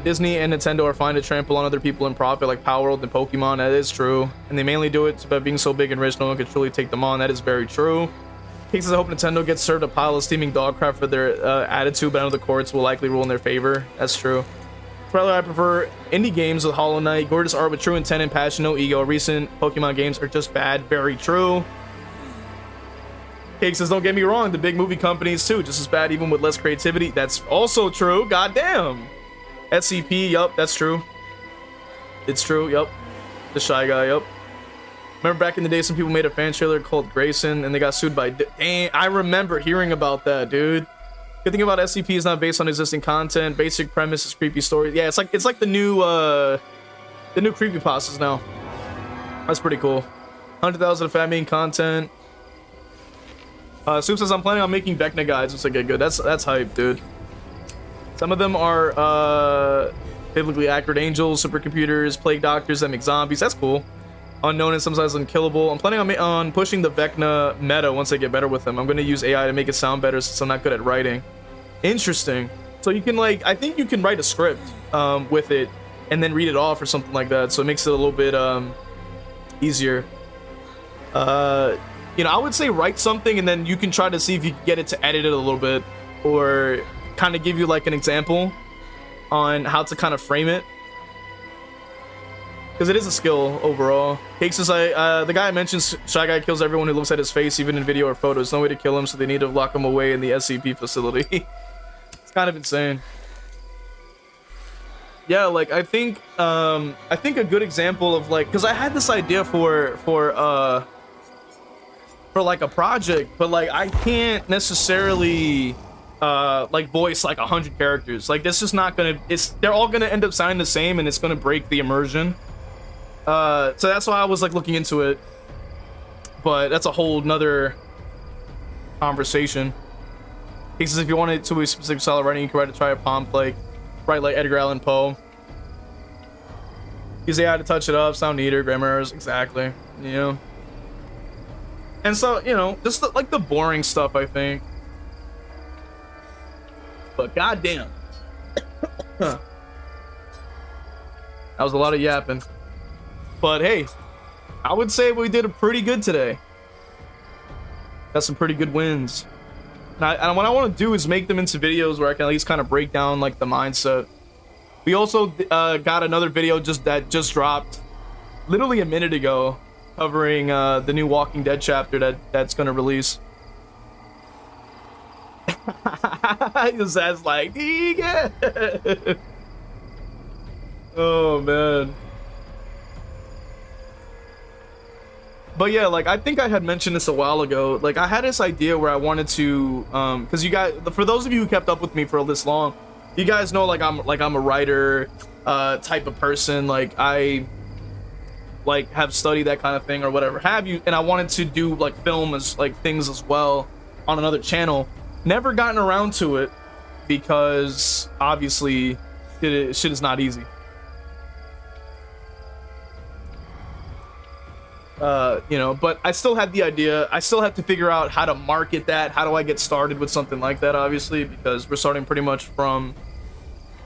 Disney and Nintendo are fine to trample on other people and profit, like Power World and Pokemon. That is true. And they mainly do it by being so big and rich, no one could truly take them on. That is very true. Cake says, I hope Nintendo gets served a pile of steaming dog crap for their attitude, but I know the courts will likely rule in their favor. That's true. Probably I prefer indie games with Hollow Knight, gorgeous art with true intent and passion, no ego. Recent Pokemon games are just bad. Very true. Cake says, don't get me wrong, the big movie companies too, just as bad, even with less creativity. That's also true. Goddamn. SCP, yup, that's true. It's true, yup. The Shy Guy, yup. Remember back in the day, some people made a fan trailer called Grayson, and they got sued by... Dang, I remember hearing about that, dude. Good thing about SCP is not based on existing content. Basic premise is creepy stories. Yeah, it's like the new creepypastas now. That's pretty cool. 100,000 of fat main content. Soup says, I'm planning on making Vecna guides once I get good. That's hype, dude. Some of them are biblically accurate angels, supercomputers, plague doctors that make zombies. That's cool. Unknown and sometimes unkillable. I'm planning on pushing the Vecna meta once I get better with them. I'm going to use AI to make it sound better since I'm not good at writing. Interesting. So you can like, I think you can write a script with it and then read it off or something like that. So it makes it a little bit easier. You know, I would say write something and then you can try to see if you can get it to edit it a little bit or kind of give you like an example on how to kind of frame it. Because it is a skill overall. Cakes is like, the guy I mentioned, Shy Guy kills everyone who looks at his face, even in video or photos. No way to kill him, so they need to lock him away in the SCP facility. It's kind of insane. Yeah, like, I think a good example of, like, because I had this idea for like, a project, but, like, I can't necessarily, like, voice, like, 100 characters. Like, this is not gonna, they're all gonna end up sounding the same, and it's gonna break the immersion. So that's why I was like looking into it, but that's a whole nother conversation. He says if you want it to be specific style of writing, you can write a try-a-pomp, like write like Edgar Allan Poe. Use AI to touch it up, sound neater, grammar errors, exactly. You know, and so you know, just like the boring stuff, I think. But goddamn, that was a lot of yapping. But hey, I would say we did pretty good today. Got some pretty good wins. And what I want to do is make them into videos where I can at least kind of break down like the mindset. We also got another video that just dropped literally a minute ago, covering the new Walking Dead chapter that's gonna release. His ass like, yeah. Oh man. But yeah, like I think I had mentioned this a while ago. Like I had this idea where I wanted to, because you guys, for those of you who kept up with me for this long, you guys know like I'm a writer type of person. Like I like have studied that kind of thing or whatever have you, and I wanted to do like film as like things as well on another channel. Never gotten around to it because obviously shit is not easy. You know, but I still had the idea. I still have to figure out how to market that. How do I get started with something like that, obviously, because we're starting pretty much from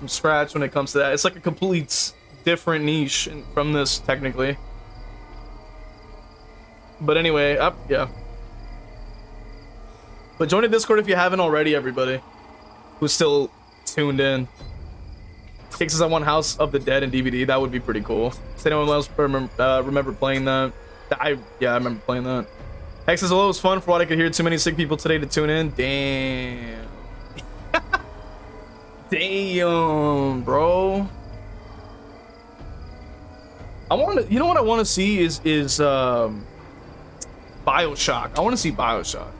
scratch when it comes to that. It's like a complete different niche from this, technically. But anyway, yeah. But join the Discord if you haven't already, everybody who's still tuned in. Takes us on one House of the Dead and DVD. That would be pretty cool. Does anyone else remember playing that? Yeah, I remember playing that. Hex says, "Hello, it was fun for what I could hear. Too many sick people today to tune in." Damn. Damn, bro. I want to. You know what I want to see is BioShock. I want to see BioShock.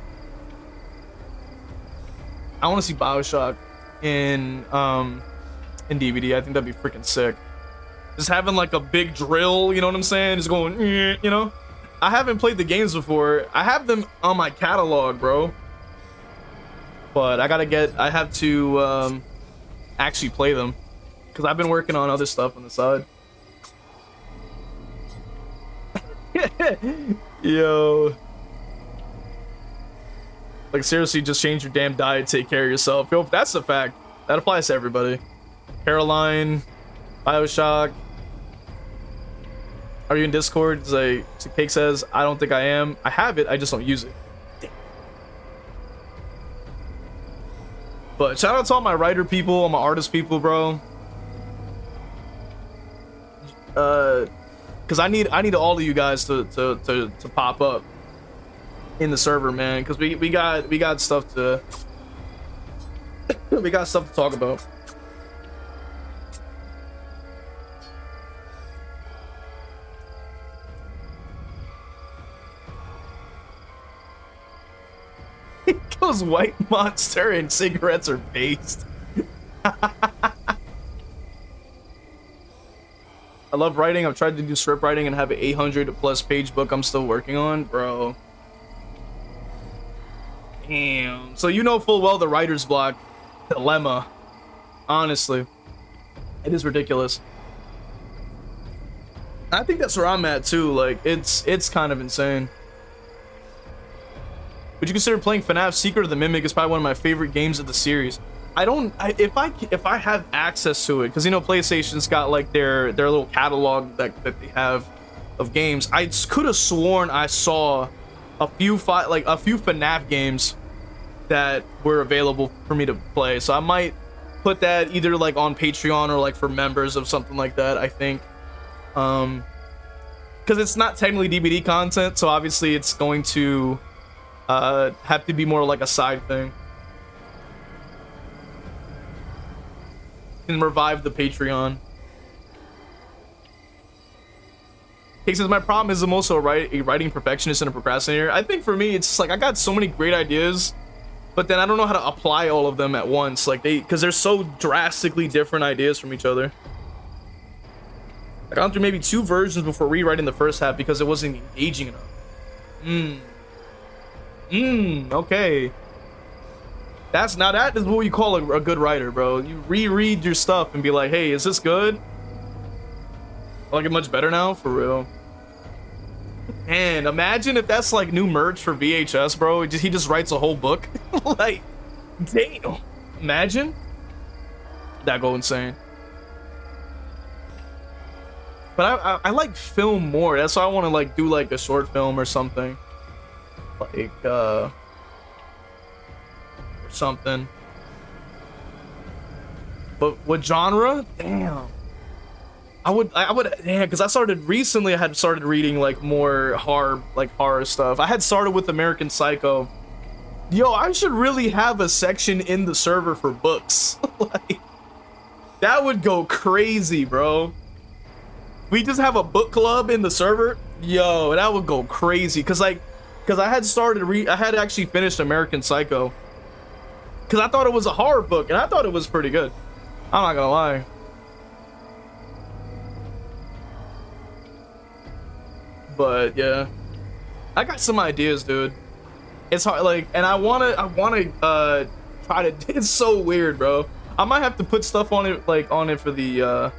I want to see BioShock in DVD. I think that'd be freaking sick. Just having like a big drill, you know what I'm saying? Just going, you know? I haven't played the games before. I have them on my catalog, bro. But I have to actually play them. Because I've been working on other stuff on the side. Yo. Like seriously, just change your damn diet, take care of yourself. Yo, that's a fact. That applies to everybody. Caroline, BioShock. Are you in Discord? Cake says, I don't think I am. I have it, I just don't use it. Damn. But shout out to all my writer people, all my artist people, bro. Cause I need all of you guys to pop up in the server, man. Cause we got stuff to we got stuff to talk about. Goes White Monster and cigarettes are based. I love writing. I've tried to do script writing and have an 800+ page book I'm still working on, bro. Damn. So you know full well the writer's block dilemma, honestly. It is ridiculous. I think that's where I'm at too. Like it's kind of insane. Would you consider playing FNAF Secret of the Mimic? Is probably one of my favorite games of the series. If I have access to it, because you know PlayStation's got like their little catalog that they have of games. I could have sworn I saw a few FNAF games that were available for me to play. So I might put that either like on Patreon or like for members of something like that. I think, because it's not technically DVD content, so obviously it's going to have to be more like a side thing. And revive the Patreon. Okay, since my problem is I'm also a writing perfectionist and a procrastinator, I think for me it's just like I got so many great ideas, but then I don't know how to apply all of them at once, like because they're so drastically different ideas from each other. I got through maybe 2 versions before rewriting the first half because it wasn't engaging enough. Okay. That is what you call a good writer, bro. You reread your stuff and be like, hey, is this good? I like it much better now, for real. And imagine if that's like new merch for VHS, bro. He just writes a whole book. Like, damn. Imagine. That'd go insane. But I like film more. That's why I want to like do like a short film or something. Like, or something. But what genre? Damn. I would damn, because I had started reading like more horror stuff. I had started with American Psycho. Yo, I should really have a section in the server for books. Like, that would go crazy, bro. We just have a book club in the server. Yo, that would go crazy. Cause I had actually finished American Psycho. Cause I thought it was a horror book and I thought it was pretty good. I'm not gonna lie. But yeah, I got some ideas, dude. It's hard, like, and I wanna try to. It's so weird, bro. I might have to put stuff on it, like on it for the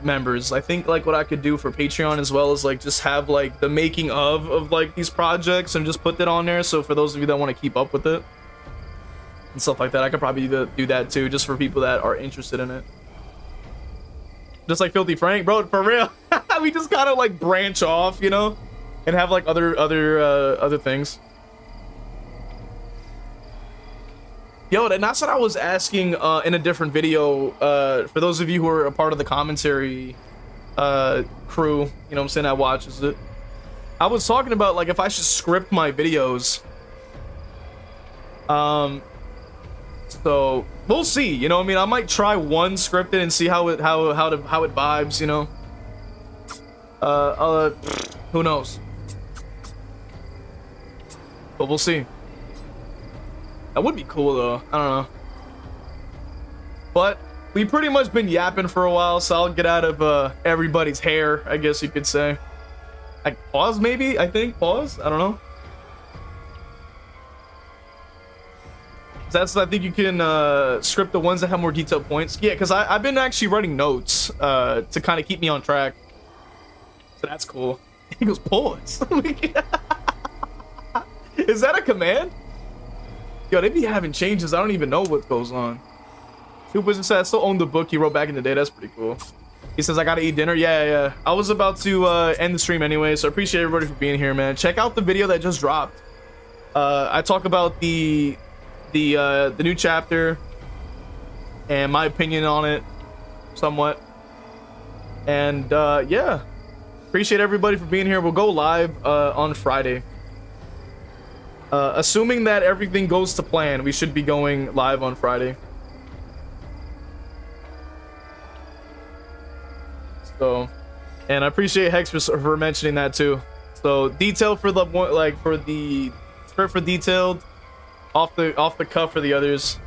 members. I think like what I could do for Patreon as well is like just have like the making of like these projects and just put that on there. So for those of you that want to keep up with it and stuff like that, I could probably do that too, just for people that are interested in it. Just like Filthy Frank, bro, for real. We just gotta like branch off, you know, and have like other things. Yo, and that's what I was asking in a different video. For those of you who are a part of the commentary crew, you know what I'm saying, that watches it. I was talking about like if I should script my videos. So we'll see, you know what I mean? I might try one scripted and see how it vibes, you know. Who knows? But we'll see. That would be cool though. I don't know. But we pretty much been yapping for a while, so I'll get out of everybody's hair, I guess you could say. Like pause maybe? I think pause? I don't know. I think you can script the ones that have more detailed points. Yeah, because I've been actually writing notes to kind of keep me on track. So that's cool. He goes, pause. Is that a command? Yo, they be having changes. I don't even know what goes on. Two Wizard said, I still own the book he wrote back in the day. That's pretty cool. He says, I gotta eat dinner. Yeah. I was about to end the stream anyway, so I appreciate everybody for being here, man. Check out the video that just dropped. I talk about the new chapter and my opinion on it somewhat. And yeah, appreciate everybody for being here. We'll go live on Friday. Assuming that everything goes to plan, we should be going live on Friday. So, and I appreciate Hex for mentioning that too. So detail for the one, like for the script for detailed, off the cuff for the others.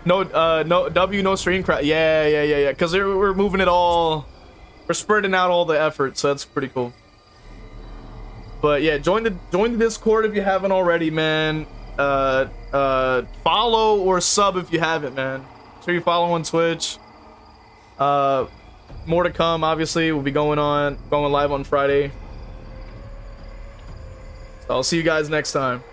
No no stream crash. Yeah. Because we're moving it all. We're spreading out all the effort, so that's pretty cool. But yeah, join the Discord if you haven't already, man. Follow or sub if you haven't, man. sure you follow on Twitch. More to come, obviously. We'll be going live on Friday. So I'll see you guys next time.